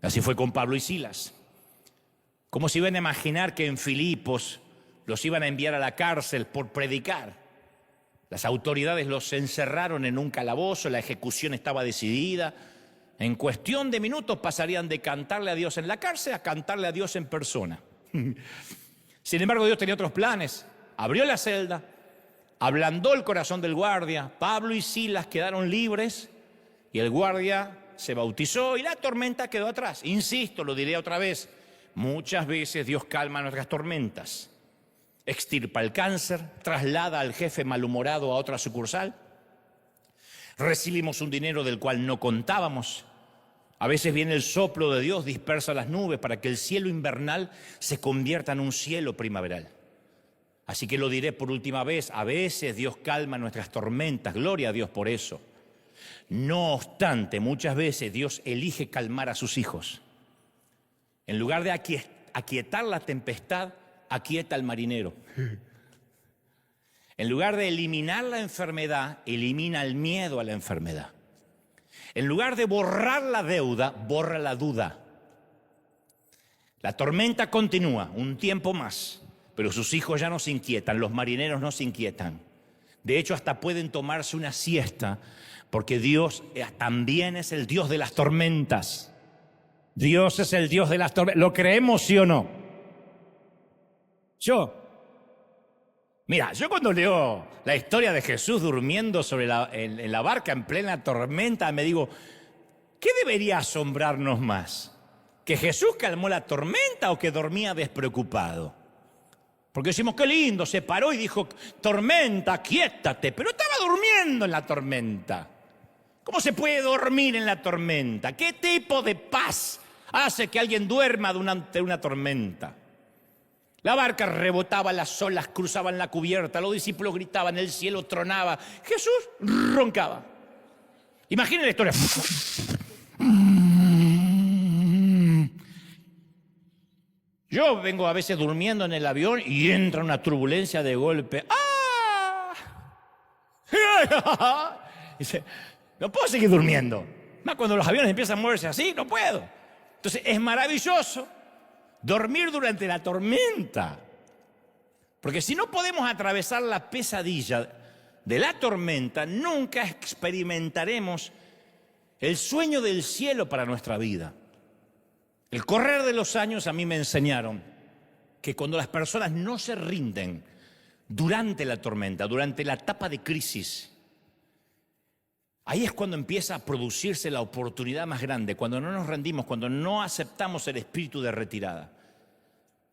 Así fue con Pablo y Silas. ¿Cómo se iban a imaginar que en Filipos los iban a enviar a la cárcel por predicar? Las autoridades los encerraron en un calabozo, la ejecución estaba decidida. En cuestión de minutos pasarían de cantarle a Dios en la cárcel a cantarle a Dios en persona. Sin embargo, Dios tenía otros planes. Abrió la celda, ablandó el corazón del guardia. Pablo y Silas quedaron libres y el guardia se bautizó y la tormenta quedó atrás. Insisto, lo diré otra vez, muchas veces Dios calma nuestras tormentas. Extirpa el cáncer, traslada al jefe malhumorado a otra sucursal. Recibimos un dinero del cual no contábamos. A veces viene el soplo de Dios, dispersa las nubes para que el cielo invernal se convierta en un cielo primaveral. Así que lo diré por última vez, a veces Dios calma nuestras tormentas, gloria a Dios por eso. No obstante, muchas veces Dios elige calmar a sus hijos. En lugar de aquietar la tempestad, aquieta al marinero. En lugar de eliminar la enfermedad, elimina el miedo a la enfermedad. En lugar de borrar la deuda, borra la duda. La tormenta continúa un tiempo más, pero sus hijos ya no se inquietan, los marineros no se inquietan. De hecho, hasta pueden tomarse una siesta, porque Dios también es el Dios de las tormentas. Dios es el Dios de las tormentas. ¿Lo creemos, sí o no? Mira, yo cuando leo la historia de Jesús durmiendo en la barca en plena tormenta, me digo, ¿qué debería asombrarnos más? ¿Que Jesús calmó la tormenta o que dormía despreocupado? Porque decimos, qué lindo, se paró y dijo, tormenta, quiétate, pero estaba durmiendo en la tormenta. ¿Cómo se puede dormir en la tormenta? ¿Qué tipo de paz hace que alguien duerma durante una tormenta? La barca rebotaba, las olas cruzaban la cubierta, los discípulos gritaban, el cielo tronaba, Jesús roncaba. Imaginen la historia. Yo vengo a veces durmiendo en el avión y entra una turbulencia de golpe. ¡Ah! Dice, no puedo seguir durmiendo. Más cuando los aviones empiezan a moverse así, no puedo. Entonces es maravilloso dormir durante la tormenta. Porque si no podemos atravesar la pesadilla de la tormenta, nunca experimentaremos el sueño del cielo para nuestra vida. El correr de los años a mí me enseñaron que cuando las personas no se rinden durante la tormenta, durante la etapa de crisis, ahí es cuando empieza a producirse la oportunidad más grande, cuando no nos rendimos, cuando no aceptamos el espíritu de retirada.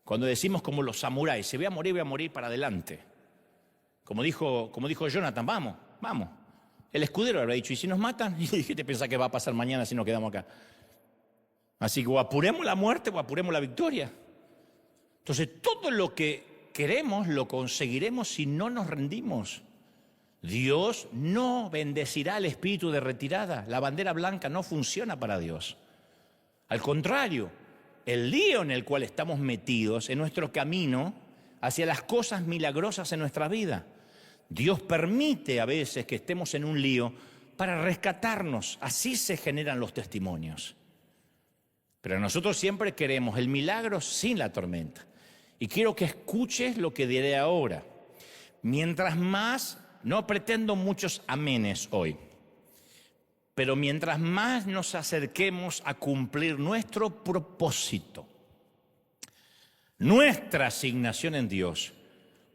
Cuando decimos como los samuráis, si voy a morir para adelante. Como dijo Jonathan, vamos. El escudero habrá dicho, ¿y si nos matan? ¿Y qué te pensás que va a pasar mañana si nos quedamos acá? Así que o apuremos la muerte o apuremos la victoria. Entonces todo lo que queremos lo conseguiremos si no nos rendimos. Dios no bendecirá el espíritu de retirada. La bandera blanca no funciona para Dios. Al contrario, el lío en el cual estamos metidos es nuestro camino hacia las cosas milagrosas en nuestra vida. Dios permite a veces que estemos en un lío para rescatarnos. Así se generan los testimonios. Pero nosotros siempre queremos el milagro sin la tormenta. Y quiero que escuches lo que diré ahora. Mientras más, no pretendo muchos amenes hoy, pero mientras más nos acerquemos a cumplir nuestro propósito, nuestra asignación en Dios,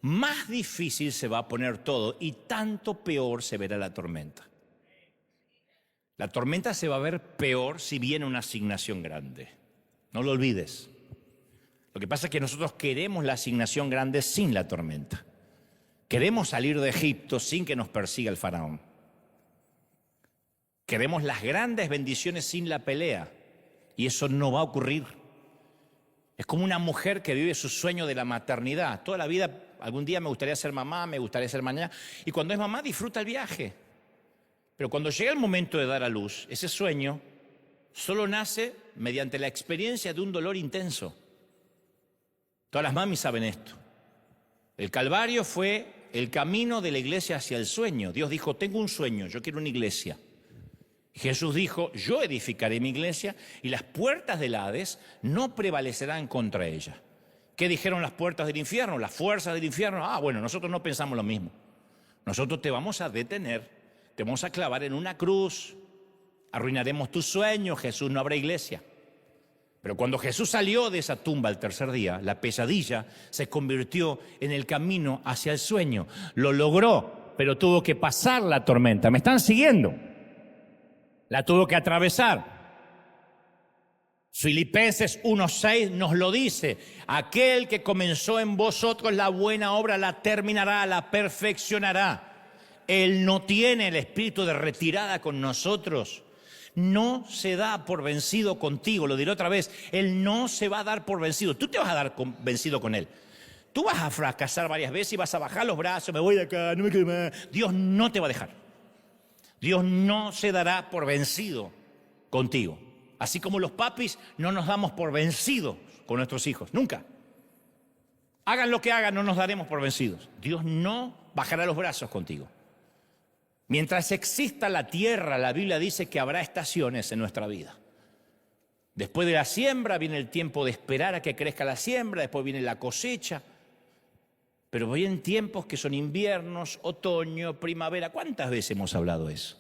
más difícil se va a poner todo y tanto peor se verá la tormenta. La tormenta se va a ver peor si viene una asignación grande. No lo olvides. Lo que pasa es que nosotros queremos la asignación grande sin la tormenta. Queremos salir de Egipto sin que nos persiga el faraón. Queremos las grandes bendiciones sin la pelea. Y eso no va a ocurrir. Es como una mujer que vive su sueño de la maternidad. Toda la vida, algún día me gustaría ser mamá, me gustaría ser mañana. Y cuando es mamá disfruta el viaje. Pero cuando llega el momento de dar a luz, ese sueño solo nace mediante la experiencia de un dolor intenso. Todas las mamis saben esto. El Calvario fue el camino de la iglesia hacia el sueño. Dios dijo, tengo un sueño, yo quiero una iglesia. Jesús dijo, yo edificaré mi iglesia y las puertas del Hades no prevalecerán contra ella. ¿Qué dijeron las puertas del infierno? Las fuerzas del infierno. Bueno, nosotros no pensamos lo mismo. Nosotros te vamos a detener, te vamos a clavar en una cruz, arruinaremos tus sueños, Jesús, no habrá iglesia. Pero cuando Jesús salió de esa tumba el tercer día, la pesadilla se convirtió en el camino hacia el sueño. Lo logró, pero tuvo que pasar la tormenta. ¿Me están siguiendo? La tuvo que atravesar. Filipenses 1:6 nos lo dice: aquel que comenzó en vosotros la buena obra la terminará, la perfeccionará. Él no tiene el espíritu de retirada con nosotros. No se da por vencido contigo. Lo diré otra vez: Él no se va a dar por vencido. Tú te vas a dar vencido con Él. Tú vas a fracasar varias veces y vas a bajar los brazos, me voy de acá, no me quedo más. Dios no te va a dejar. Dios no se dará por vencido contigo. Así como los papis no nos damos por vencidos con nuestros hijos. Nunca. Hagan lo que hagan, no nos daremos por vencidos. Dios no bajará los brazos contigo. Mientras exista la tierra, la Biblia dice que habrá estaciones en nuestra vida. Después de la siembra viene el tiempo de esperar a que crezca la siembra, después viene la cosecha. Pero vienen tiempos que son inviernos, otoño, primavera. ¿Cuántas veces hemos hablado de eso?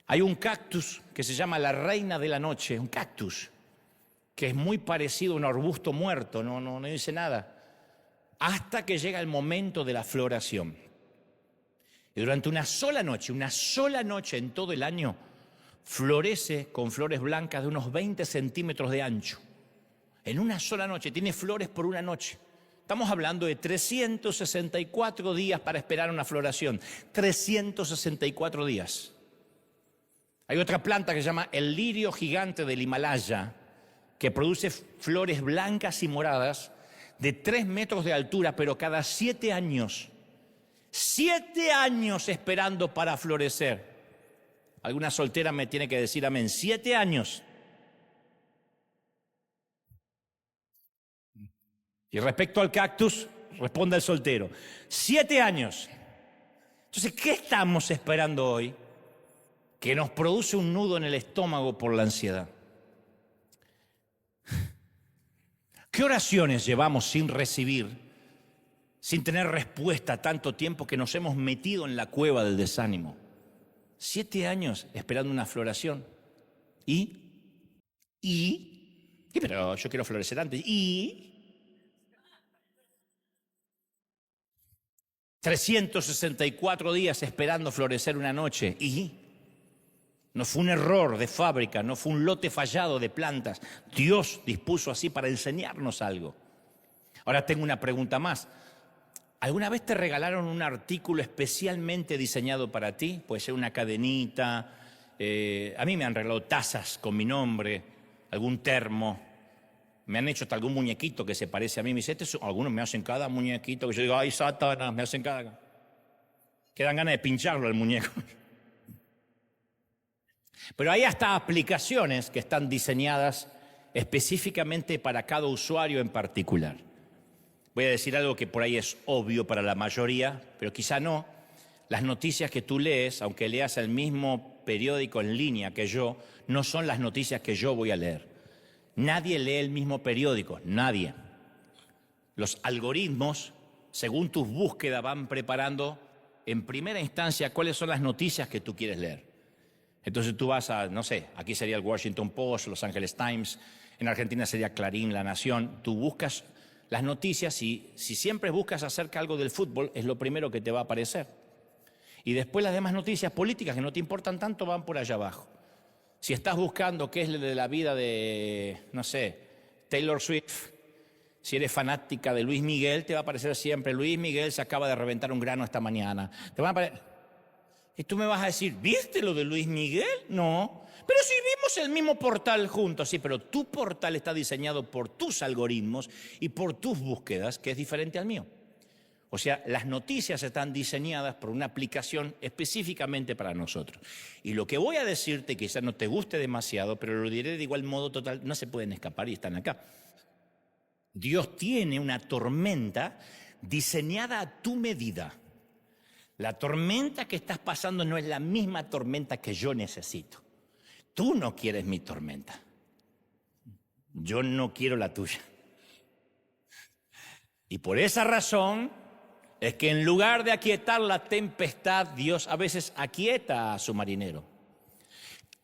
Hay un cactus que se llama la reina de la noche, un cactus que es muy parecido a un arbusto muerto, no dice nada, hasta que llega el momento de la floración. Y durante una sola noche en todo el año, florece con flores blancas de unos 20 centímetros de ancho. En una sola noche, tiene flores por una noche. Estamos hablando de 364 días para esperar una floración. 364 días. Hay otra planta que se llama el lirio gigante del Himalaya, que produce flores blancas y moradas de 3 metros de altura, pero cada 7 años. 7 años esperando para florecer. Alguna soltera me tiene que decir amén. 7 años. Y respecto al cactus, responde el soltero: 7 años. Entonces, ¿qué estamos esperando hoy? Que nos produce un nudo en el estómago por la ansiedad. ¿Qué oraciones llevamos sin recibir, sin tener respuesta tanto tiempo que nos hemos metido en la cueva del desánimo? 7 años esperando una floración. Pero yo quiero florecer antes. 364 días esperando florecer una noche. No fue un error de fábrica, no fue un lote fallado de plantas. Dios dispuso así para enseñarnos algo. Ahora tengo una pregunta más. ¿Alguna vez te regalaron un artículo especialmente diseñado para ti? Puede ser una cadenita. A mí me han regalado tazas con mi nombre, algún termo. Me han hecho hasta algún muñequito que se parece a mí. Me dice, algunos me hacen cada muñequito. Que yo digo, ay, Satanás, me hacen cada. Que dan ganas de pincharlo al muñeco. Pero hay hasta aplicaciones que están diseñadas específicamente para cada usuario en particular. Voy a decir algo que por ahí es obvio para la mayoría, pero quizá no. Las noticias que tú lees, aunque leas el mismo periódico en línea que yo, no son las noticias que yo voy a leer. Nadie lee el mismo periódico, nadie. Los algoritmos, según tus búsquedas, van preparando en primera instancia cuáles son las noticias que tú quieres leer. Entonces tú vas a, no sé, aquí sería el Washington Post, Los Angeles Times, en Argentina sería Clarín, La Nación. Tú buscas las noticias y si siempre buscas acerca algo del fútbol, es lo primero que te va a aparecer. Y después las demás noticias políticas que no te importan tanto van por allá abajo. Si estás buscando qué es de la vida de, no sé, Taylor Swift, si eres fanática de Luis Miguel, te va a aparecer siempre: Luis Miguel se acaba de reventar un grano esta mañana. Te van a aparecer. Y tú me vas a decir, ¿viste lo de Luis Miguel? No. Pero si vimos el mismo portal juntos. Sí, pero tu portal está diseñado por tus algoritmos y por tus búsquedas, que es diferente al mío. O sea, las noticias están diseñadas por una aplicación específicamente para nosotros. Y lo que voy a decirte quizás no te guste demasiado, pero lo diré de igual modo total, no se pueden escapar y están acá. Dios tiene una tormenta diseñada a tu medida. La tormenta que estás pasando no es la misma tormenta que yo necesito. Tú no quieres mi tormenta. Yo no quiero la tuya. Y por esa razón, es que en lugar de aquietar la tempestad, Dios a veces aquieta a su marinero.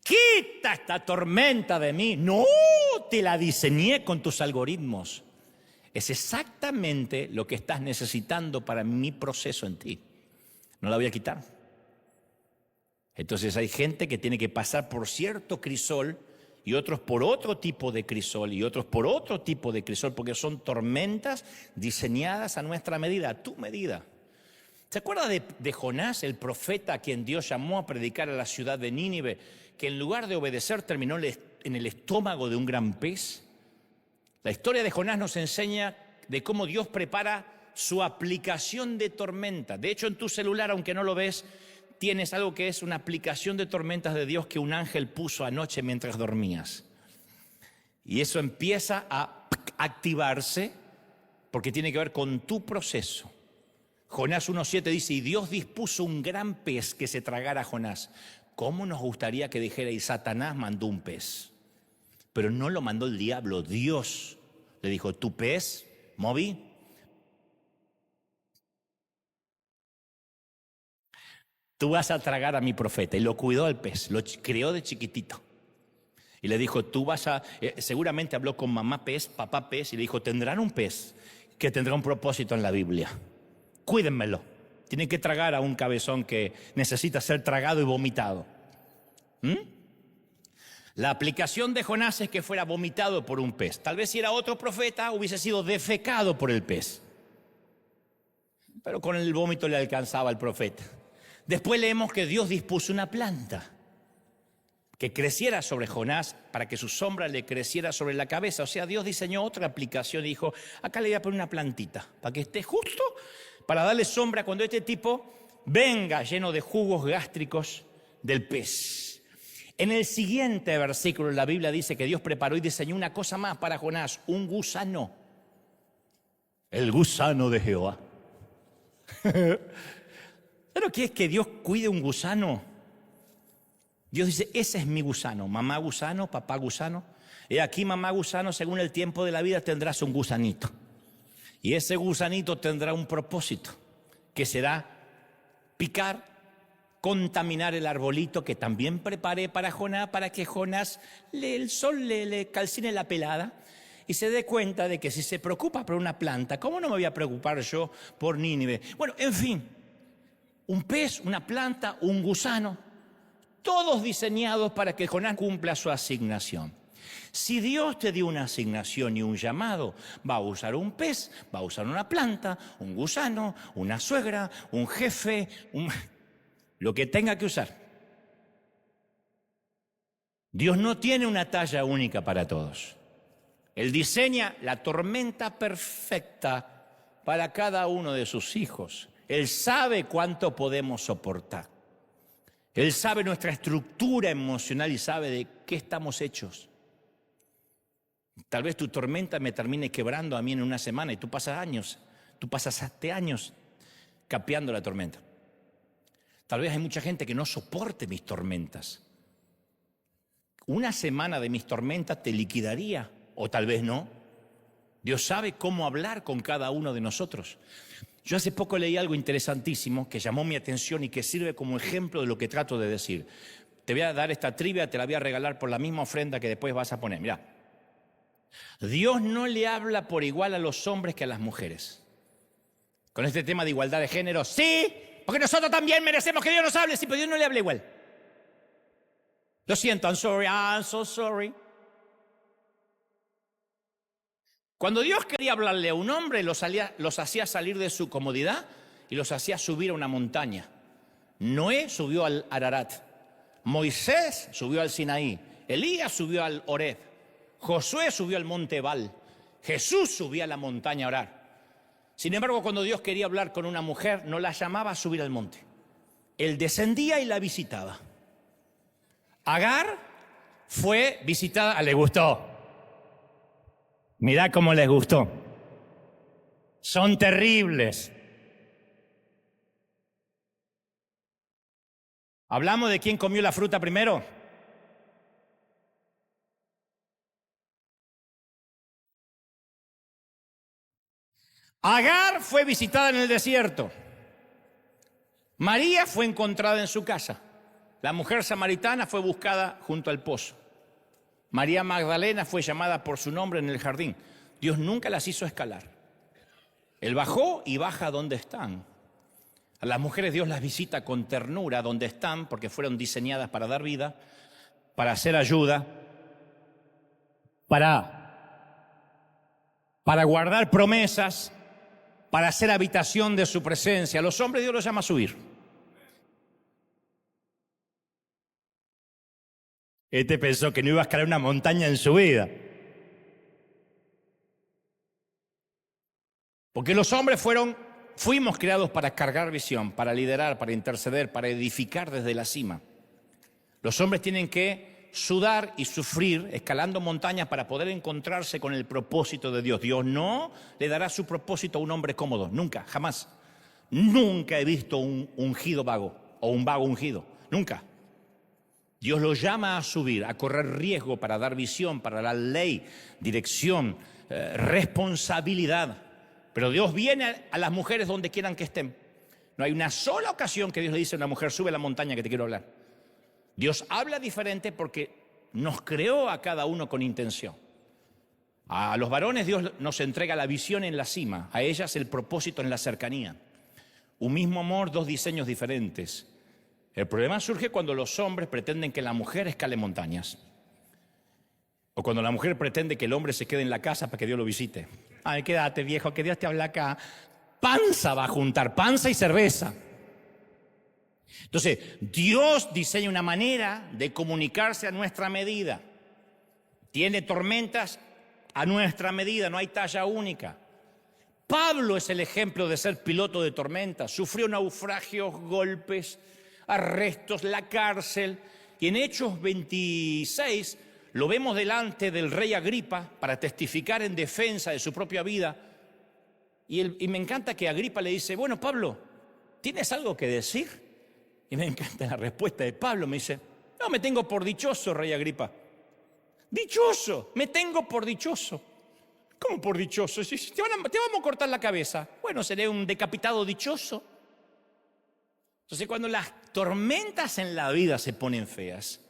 Quita esta tormenta de mí. No, te la diseñé con tus algoritmos. Es exactamente lo que estás necesitando para mi proceso en ti. No la voy a quitar. Entonces hay gente que tiene que pasar por cierto crisol y otros por otro tipo de crisol y otros por otro tipo de crisol, porque son tormentas diseñadas a nuestra medida, a tu medida. ¿Se acuerda de Jonás, el profeta a quien Dios llamó a predicar a la ciudad de Nínive, que en lugar de obedecer terminó en el estómago de un gran pez? La historia de Jonás nos enseña de cómo Dios prepara su aplicación de tormenta. De hecho, en tu celular, aunque no lo ves, tienes algo que es una aplicación de tormentas de Dios que un ángel puso anoche mientras dormías. Y eso empieza a activarse porque tiene que ver con tu proceso. Jonás 1:7 dice, y Dios dispuso un gran pez que se tragara a Jonás. ¿Cómo nos gustaría que dijera, y Satanás mandó un pez? Pero no lo mandó el diablo, Dios le dijo, tu pez, Moby, tú vas a tragar a mi profeta. Y lo cuidó al pez, lo crió de chiquitito. Y le dijo, tú vas a, seguramente habló con mamá pez, papá pez, y le dijo, tendrán un pez que tendrá un propósito en la Biblia. Cuídenmelo. Tienen que tragar a un cabezón que necesita ser tragado y vomitado. La aplicación de Jonás es que fuera vomitado por un pez. Tal vez si era otro profeta hubiese sido defecado por el pez. Pero con el vómito le alcanzaba al profeta. Después leemos que Dios dispuso una planta que creciera sobre Jonás para que su sombra le creciera sobre la cabeza. O sea, Dios diseñó otra aplicación y dijo, acá le voy a poner una plantita para que esté justo para darle sombra cuando este tipo venga lleno de jugos gástricos del pez. En el siguiente versículo la Biblia dice que Dios preparó y diseñó una cosa más para Jonás, un gusano. El gusano de Jehová. ¿Pero qué es que Dios cuide un gusano? Dios dice, ese es mi gusano, mamá gusano, papá gusano. Y aquí mamá gusano, según el tiempo de la vida tendrás un gusanito. Y ese gusanito tendrá un propósito, que será picar, contaminar el arbolito que también preparé para Jonás, para que Jonás el sol le calcine la pelada y se dé cuenta de que si se preocupa por una planta, ¿cómo no me voy a preocupar yo por Nínive? Bueno, en fin, un pez, una planta, un gusano, todos diseñados para que Jonás cumpla su asignación. Si Dios te dio una asignación y un llamado, va a usar un pez, va a usar una planta, un gusano, una suegra, un jefe, lo que tenga que usar. Dios no tiene una talla única para todos. Él diseña la tormenta perfecta para cada uno de sus hijos. Él sabe cuánto podemos soportar. Él sabe nuestra estructura emocional y sabe de qué estamos hechos. Tal vez tu tormenta me termine quebrando a mí en una semana y tú pasaste años capeando la tormenta. Tal vez hay mucha gente que no soporte mis tormentas. Una semana de mis tormentas te liquidaría, o tal vez no. Dios sabe cómo hablar con cada uno de nosotros. Yo hace poco leí algo interesantísimo que llamó mi atención y que sirve como ejemplo de lo que trato de decir. Te voy a dar esta trivia, te la voy a regalar por la misma ofrenda que después vas a poner. Mirá. Dios no le habla por igual a los hombres que a las mujeres. Con este tema de igualdad de género, sí, porque nosotros también merecemos que Dios nos hable, sí, pero Dios no le habla igual. Lo siento, I'm so sorry. Cuando Dios quería hablarle a un hombre, los hacía salir de su comodidad y los hacía subir a una montaña. Noé subió al Ararat, Moisés subió al Sinaí, Elías subió al Horeb, Josué subió al monte Ebal, Jesús subió a la montaña a orar. Sin embargo, cuando Dios quería hablar con una mujer, no la llamaba a subir al monte. Él descendía y la visitaba. Agar fue visitada, le gustó. Mirá cómo les gustó. Son terribles. ¿Hablamos de quién comió la fruta primero? Agar fue visitada en el desierto. María fue encontrada en su casa. La mujer samaritana fue buscada junto al pozo. María Magdalena fue llamada por su nombre en el jardín. Dios nunca las hizo escalar. Él bajó y baja donde están. A las mujeres Dios las visita con ternura donde están, porque fueron diseñadas para dar vida, para hacer ayuda, para guardar promesas, para hacer habitación de su presencia. A los hombres Dios los llama a subir. Este pensó que no iba a escalar una montaña en su vida. Porque los hombres fuimos creados para cargar visión, para liderar, para interceder, para edificar desde la cima. Los hombres tienen que sudar y sufrir escalando montañas para poder encontrarse con el propósito de Dios. Dios no le dará su propósito a un hombre cómodo, nunca, jamás. Nunca he visto un ungido vago o un vago ungido, nunca. Dios lo llama a subir, a correr riesgo para dar visión, para dar ley, dirección, responsabilidad. Pero Dios viene a las mujeres donde quieran que estén. No hay una sola ocasión que Dios le dice a una mujer, sube a la montaña que te quiero hablar. Dios habla diferente porque nos creó a cada uno con intención. A los varones Dios nos entrega la visión en la cima, a ellas el propósito en la cercanía. Un mismo amor, dos diseños diferentes. El problema surge cuando los hombres pretenden que la mujer escale montañas. O cuando la mujer pretende que el hombre se quede en la casa para que Dios lo visite. Ay, quédate viejo, que Dios te habla acá. Panza va a juntar, panza y cerveza. Entonces, Dios diseña una manera de comunicarse a nuestra medida. Tiene tormentas a nuestra medida, no hay talla única. Pablo es el ejemplo de ser piloto de tormentas. Sufrió naufragios, golpes, arrestos, la cárcel. Y en Hechos 26 lo vemos delante del rey Agripa para testificar en defensa de su propia vida. Y me encanta que Agripa le dice, bueno, Pablo, ¿tienes algo que decir? Y me encanta la respuesta de Pablo, me dice, no, me tengo por dichoso, rey Agripa. Dichoso, me tengo por dichoso. ¿Cómo por dichoso? Si te vamos a cortar la cabeza. Bueno, seré un decapitado dichoso. Entonces, cuando las tormentas en la vida se ponen feas,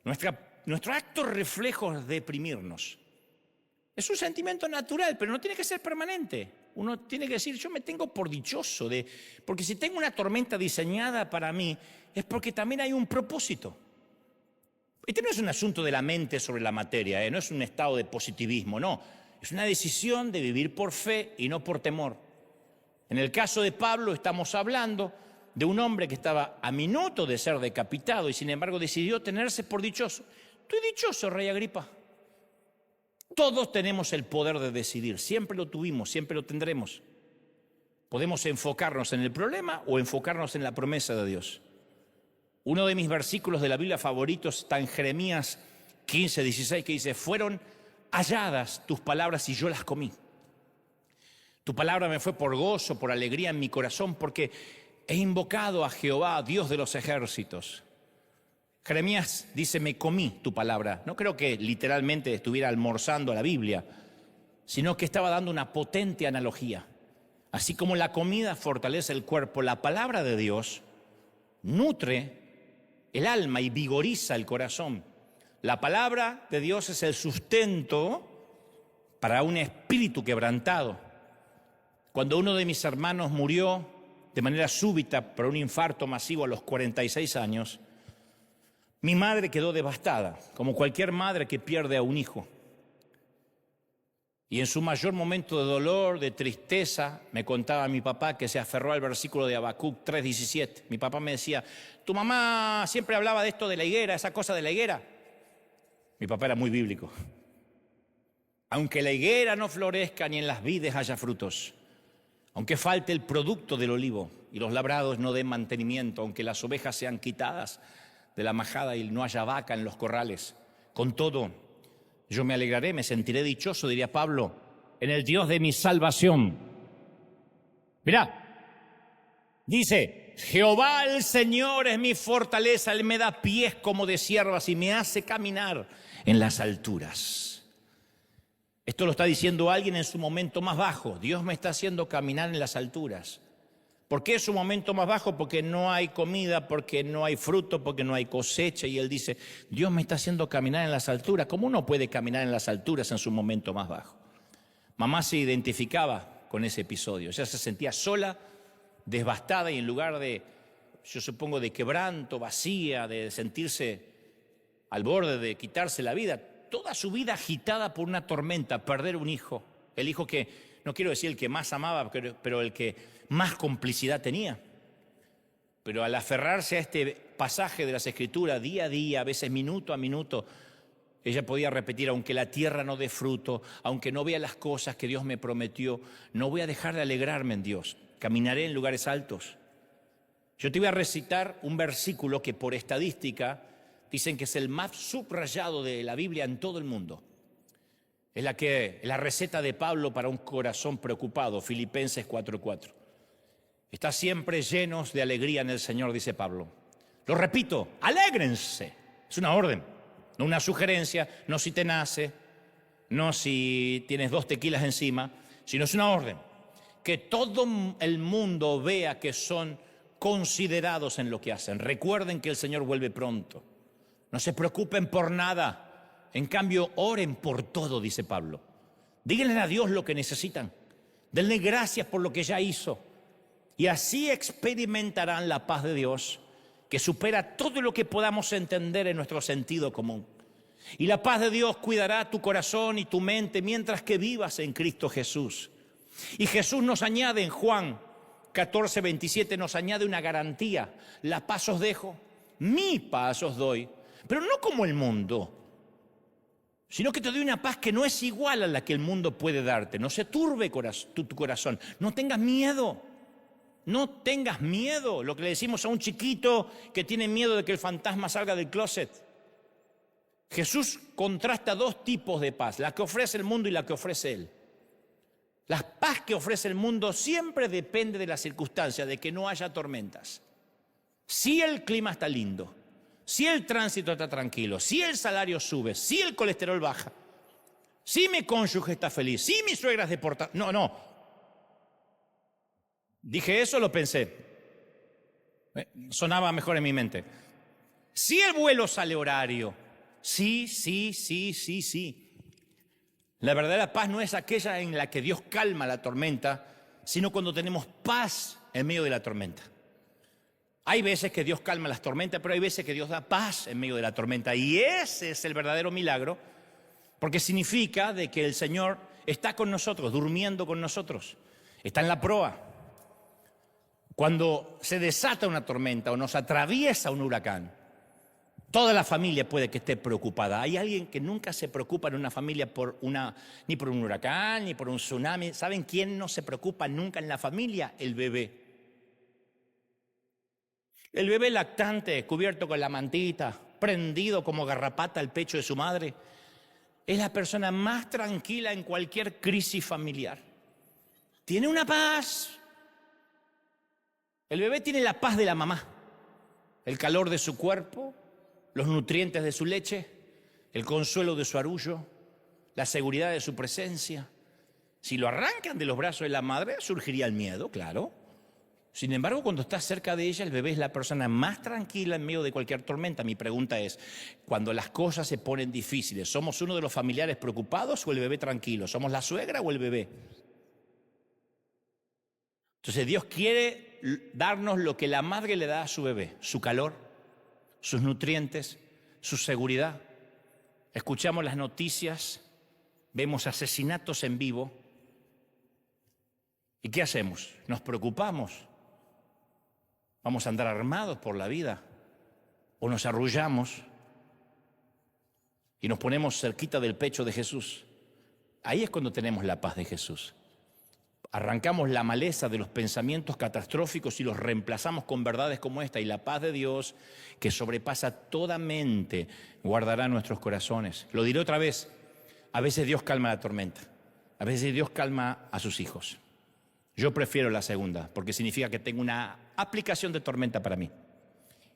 nuestro acto reflejo es deprimirnos. Es un sentimiento natural, pero no tiene que ser permanente. Uno tiene que decir, yo me tengo por dichoso, porque si tengo una tormenta diseñada para mí, es porque también hay un propósito. Este no es un asunto de la mente sobre la materia, no es un estado de positivismo, no. Es una decisión de vivir por fe y no por temor. En el caso de Pablo estamos hablando de un hombre que estaba a minuto de ser decapitado y sin embargo decidió tenerse por dichoso. Estoy dichoso, rey Agripa. Todos tenemos el poder de decidir, siempre lo tuvimos, siempre lo tendremos. Podemos enfocarnos en el problema o enfocarnos en la promesa de Dios. Uno de mis versículos de la Biblia favoritos está en Jeremías 15, 16, que dice, fueron halladas tus palabras y yo las comí. Tu palabra me fue por gozo, por alegría en mi corazón, porque he invocado a Jehová, Dios de los ejércitos. Jeremías dice, me comí tu palabra. No creo que literalmente estuviera almorzando la Biblia, sino que estaba dando una potente analogía. Así como la comida fortalece el cuerpo, la palabra de Dios nutre el alma y vigoriza el corazón. La palabra de Dios es el sustento para un espíritu quebrantado. Cuando uno de mis hermanos murió de manera súbita por un infarto masivo a los 46 años, mi madre quedó devastada, como cualquier madre que pierde a un hijo. Y en su mayor momento de dolor, de tristeza, me contaba mi papá que se aferró al versículo de Habacuc 3:17. Mi papá me decía, tu mamá siempre hablaba de esto de la higuera, esa cosa de la higuera. Mi papá era muy bíblico. Aunque la higuera no florezca ni en las vides haya frutos, aunque falte el producto del olivo y los labrados no den mantenimiento, aunque las ovejas sean quitadas de la majada y no haya vaca en los corrales, con todo, yo me alegraré, me sentiré dichoso, diría Pablo, en el Dios de mi salvación. Mirá, dice, Jehová el Señor es mi fortaleza, Él me da pies como de ciervas y me hace caminar en las alturas. Esto lo está diciendo alguien en su momento más bajo. Dios me está haciendo caminar en las alturas. ¿Por qué es su momento más bajo? Porque no hay comida, porque no hay fruto, porque no hay cosecha. Y él dice, Dios me está haciendo caminar en las alturas. ¿Cómo uno puede caminar en las alturas en su momento más bajo? Mamá se identificaba con ese episodio. Ella se sentía sola, devastada, y en lugar de, yo supongo, de quebranto, vacía, de sentirse al borde de quitarse la vida, toda su vida agitada por una tormenta, perder un hijo, el hijo que, no quiero decir el que más amaba, pero el que más complicidad tenía. Pero al aferrarse a este pasaje de las Escrituras, día a día, a veces minuto a minuto, ella podía repetir, aunque la tierra no dé fruto, aunque no vea las cosas que Dios me prometió, no voy a dejar de alegrarme en Dios, caminaré en lugares altos. Yo te voy a recitar un versículo que por estadística dicen que es el más subrayado de la Biblia en todo el mundo. Es la receta de Pablo para un corazón preocupado, Filipenses 4:4. Está siempre llenos de alegría en el Señor, dice Pablo. Lo repito, alégrense. Es una orden, no una sugerencia, no si te nace, no si tienes 2 tequilas encima, sino es una orden. Que todo el mundo vea que son considerados en lo que hacen. Recuerden que el Señor vuelve pronto. No se preocupen por nada. En cambio, oren por todo, dice Pablo. Díganle a Dios lo que necesitan. Denle gracias por lo que ya hizo. Y así experimentarán la paz de Dios, que supera todo lo que podamos entender en nuestro sentido común. Y la paz de Dios cuidará tu corazón y tu mente mientras que vivas en Cristo Jesús. Y Jesús nos añade en Juan 14:27, nos añade una garantía. La paz os dejo, mi paz os doy. Pero no como el mundo, sino que te doy una paz que no es igual a la que el mundo puede darte. No se turbe tu corazón, no tengas miedo. No tengas miedo, lo que le decimos a un chiquito que tiene miedo de que el fantasma salga del closet. Jesús contrasta 2 tipos de paz, la que ofrece el mundo y la que ofrece Él. La paz que ofrece el mundo siempre depende de las circunstancias, de que no haya tormentas. Si el clima está lindo, si el tránsito está tranquilo, si el salario sube, si el colesterol baja, si mi cónyuge está feliz, si mi suegra es deportada. No. Dije eso, lo pensé. Sonaba mejor en mi mente. Si el vuelo sale horario, sí. La verdadera paz no es aquella en la que Dios calma la tormenta, sino cuando tenemos paz en medio de la tormenta. Hay veces que Dios calma las tormentas, pero hay veces que Dios da paz en medio de la tormenta. Y ese es el verdadero milagro, porque significa de que el Señor está con nosotros, durmiendo con nosotros. Está en la proa. Cuando se desata una tormenta o nos atraviesa un huracán, toda la familia puede que esté preocupada. Hay alguien que nunca se preocupa en una familia ni por un huracán, ni por un tsunami. ¿Saben quién no se preocupa nunca en la familia? El bebé. El bebé lactante, cubierto con la mantita, prendido como garrapata al pecho de su madre, es la persona más tranquila en cualquier crisis familiar. Tiene una paz. El bebé tiene la paz de la mamá, el calor de su cuerpo, los nutrientes de su leche, el consuelo de su arrullo, la seguridad de su presencia. Si lo arrancan de los brazos de la madre, surgiría el miedo, claro. Sin embargo, cuando está cerca de ella, el bebé es la persona más tranquila en medio de cualquier tormenta. Mi pregunta es, cuando las cosas se ponen difíciles, ¿somos uno de los familiares preocupados o el bebé tranquilo? ¿Somos la suegra o el bebé? Entonces Dios quiere darnos lo que la madre le da a su bebé, su calor, sus nutrientes, su seguridad. Escuchamos las noticias, vemos asesinatos en vivo. ¿Y qué hacemos? ¿Nos preocupamos? ¿Vamos a andar armados por la vida? ¿O nos arrullamos y nos ponemos cerquita del pecho de Jesús? Ahí es cuando tenemos la paz de Jesús. Arrancamos la maleza de los pensamientos catastróficos y los reemplazamos con verdades como esta. Y la paz de Dios, que sobrepasa toda mente, guardará nuestros corazones. Lo diré otra vez, a veces Dios calma la tormenta, a veces Dios calma a sus hijos. Yo prefiero la segunda, porque significa que tengo una aplicación de tormenta para mí.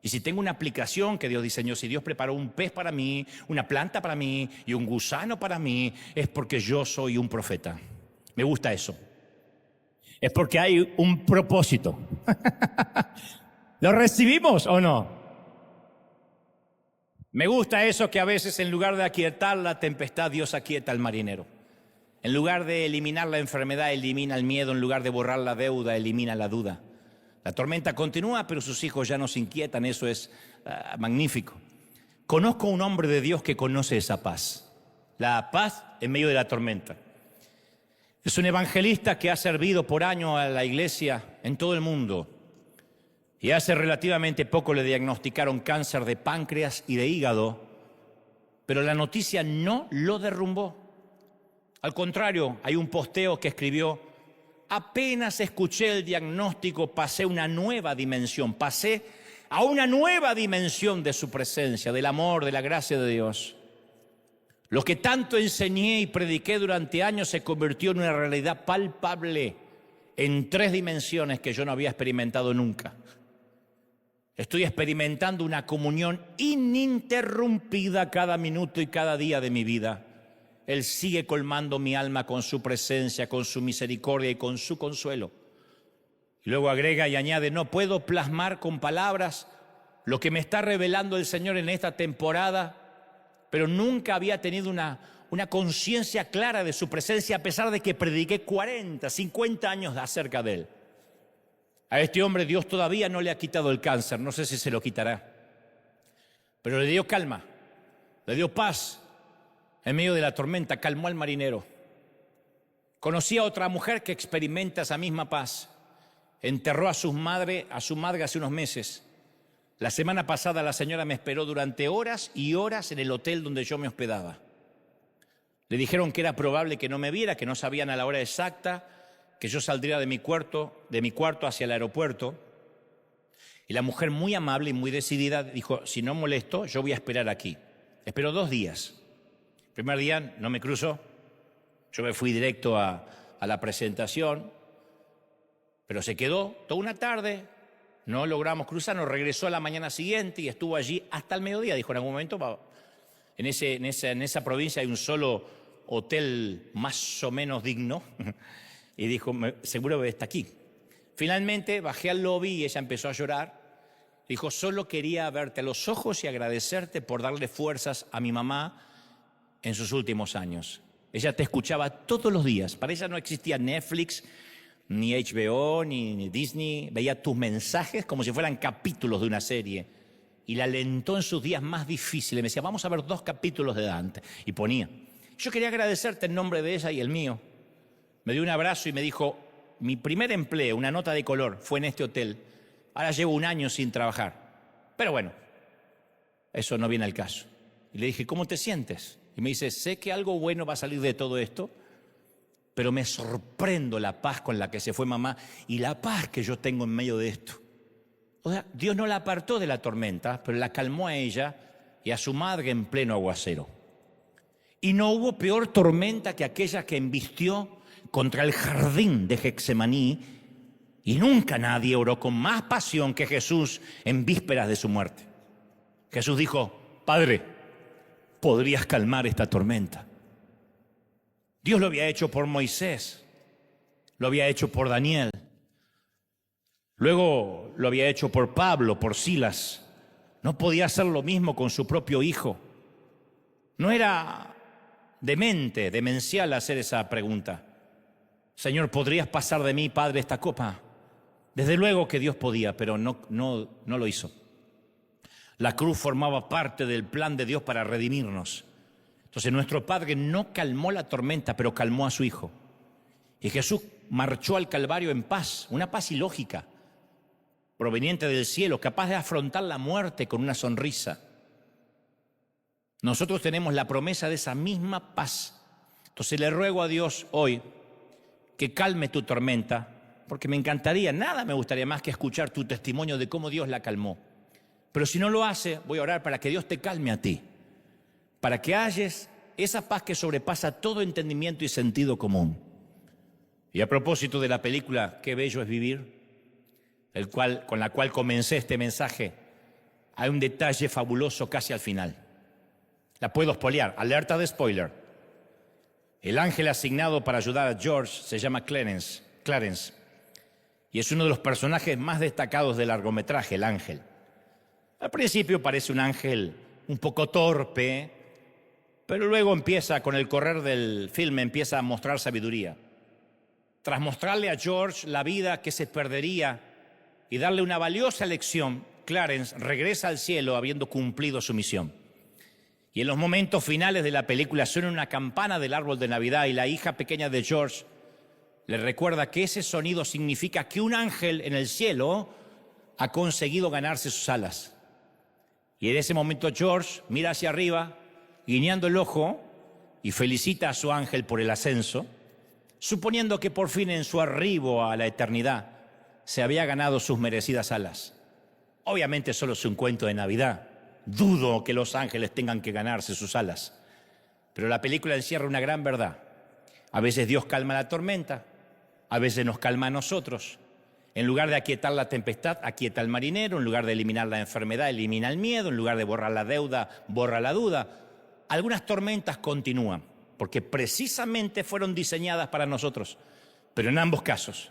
Y si tengo una aplicación que Dios diseñó, si Dios preparó un pez para mí, una planta para mí y un gusano para mí, es porque yo soy un profeta. Me gusta eso. Es porque hay un propósito. ¿Lo recibimos o no? Me gusta eso que a veces en lugar de aquietar la tempestad, Dios aquieta al marinero. En lugar de eliminar la enfermedad, elimina el miedo. En lugar de borrar la deuda, elimina la duda. La tormenta continúa, pero sus hijos ya no se inquietan. Eso es magnífico. Conozco un hombre de Dios que conoce esa paz. La paz en medio de la tormenta. Es un evangelista que ha servido por años a la iglesia en todo el mundo. Y hace relativamente poco le diagnosticaron cáncer de páncreas y de hígado, pero la noticia no lo derrumbó. Al contrario, hay un posteo que escribió: apenas escuché el diagnóstico, pasé una nueva dimensión, pasé a una nueva dimensión de su presencia, del amor, de la gracia de Dios. Lo que tanto enseñé y prediqué durante años se convirtió en una realidad palpable en 3 dimensiones que yo no había experimentado nunca. Estoy experimentando una comunión ininterrumpida cada minuto y cada día de mi vida. Él sigue colmando mi alma con su presencia, con su misericordia y con su consuelo. Y luego agrega y añade: no puedo plasmar con palabras lo que me está revelando el Señor en esta temporada, pero nunca había tenido una conciencia clara de su presencia, a pesar de que prediqué 40, 50 años acerca de Él. A este hombre Dios todavía no le ha quitado el cáncer, no sé si se lo quitará, pero le dio calma, le dio paz en medio de la tormenta, calmó al marinero. Conocí a otra mujer que experimenta esa misma paz. Enterró a su madre hace unos meses. La semana pasada la señora me esperó durante horas y horas en el hotel donde yo me hospedaba. Le dijeron que era probable que no me viera, que no sabían a la hora exacta, que yo saldría de mi cuarto hacia el aeropuerto. Y la mujer, muy amable y muy decidida, dijo: si no molesto, yo voy a esperar aquí. Esperó 2 días. El primer día no me cruzó, yo me fui directo a la presentación, pero se quedó toda una tarde. No logramos cruzarnos, regresó a la mañana siguiente y estuvo allí hasta el mediodía. Dijo: en algún momento, en esa provincia hay un solo hotel más o menos digno. Y dijo: seguro está aquí. Finalmente bajé al lobby y ella empezó a llorar. Dijo: solo quería verte a los ojos y agradecerte por darle fuerzas a mi mamá en sus últimos años. Ella te escuchaba todos los días. Para ella no existía Netflix, ni HBO, ni Disney. Veía tus mensajes como si fueran capítulos de una serie. Y la alentó en sus días más difíciles. Me decía: vamos a ver 2 capítulos de Dante. Y ponía. Yo quería agradecerte en nombre de ella y el mío. Me dio un abrazo y me dijo: mi primer empleo, una nota de color, fue en este hotel. Ahora llevo 1 año sin trabajar. Pero bueno, eso no viene al caso. Y le dije: ¿cómo te sientes? Y me dice: sé que algo bueno va a salir de todo esto, pero me sorprendo la paz con la que se fue mamá y la paz que yo tengo en medio de esto. O sea, Dios no la apartó de la tormenta, pero la calmó a ella y a su madre en pleno aguacero. Y no hubo peor tormenta que aquella que embistió contra el jardín de Getsemaní, y nunca nadie oró con más pasión que Jesús en vísperas de su muerte. Jesús dijo: Padre, ¿podrías calmar esta tormenta? Dios lo había hecho por Moisés, lo había hecho por Daniel, luego lo había hecho por Pablo, por Silas. No podía hacer lo mismo con su propio hijo. No era demencial hacer esa pregunta. Señor, ¿podrías pasar de mí, Padre, esta copa? Desde luego que Dios podía, pero no lo hizo. La cruz formaba parte del plan de Dios para redimirnos. Entonces nuestro Padre no calmó la tormenta, pero calmó a su Hijo. Y Jesús marchó al Calvario en paz, una paz ilógica, proveniente del cielo, capaz de afrontar la muerte con una sonrisa. Nosotros tenemos la promesa de esa misma paz. Entonces le ruego a Dios hoy que calme tu tormenta, porque me encantaría, nada me gustaría más que escuchar tu testimonio de cómo Dios la calmó. Pero si no lo hace, voy a orar para que Dios te calme a ti, para que halles esa paz que sobrepasa todo entendimiento y sentido común. Y a propósito de la película Qué bello es vivir, con la cual comencé este mensaje, hay un detalle fabuloso casi al final. La puedo spoilear, alerta de spoiler. El ángel asignado para ayudar a George se llama Clarence, y es uno de los personajes más destacados del largometraje, el ángel. Al principio parece un ángel un poco torpe, pero luego con el correr del filme, empieza a mostrar sabiduría. Tras mostrarle a George la vida que se perdería y darle una valiosa lección, Clarence regresa al cielo habiendo cumplido su misión. Y en los momentos finales de la película suena una campana del árbol de Navidad y la hija pequeña de George le recuerda que ese sonido significa que un ángel en el cielo ha conseguido ganarse sus alas. Y en ese momento George mira hacia arriba, guiñando el ojo, y felicita a su ángel por el ascenso, suponiendo que por fin en su arribo a la eternidad se había ganado sus merecidas alas. Obviamente solo es un cuento de Navidad. Dudo que los ángeles tengan que ganarse sus alas. Pero la película encierra una gran verdad. A veces Dios calma la tormenta, a veces nos calma a nosotros. En lugar de aquietar la tempestad, aquieta al marinero. En lugar de eliminar la enfermedad, elimina el miedo. En lugar de borrar la deuda, borra la duda. Algunas tormentas continúan, porque precisamente fueron diseñadas para nosotros. Pero en ambos casos,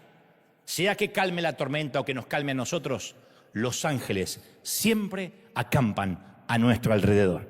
sea que calme la tormenta o que nos calme a nosotros, los ángeles siempre acampan a nuestro alrededor.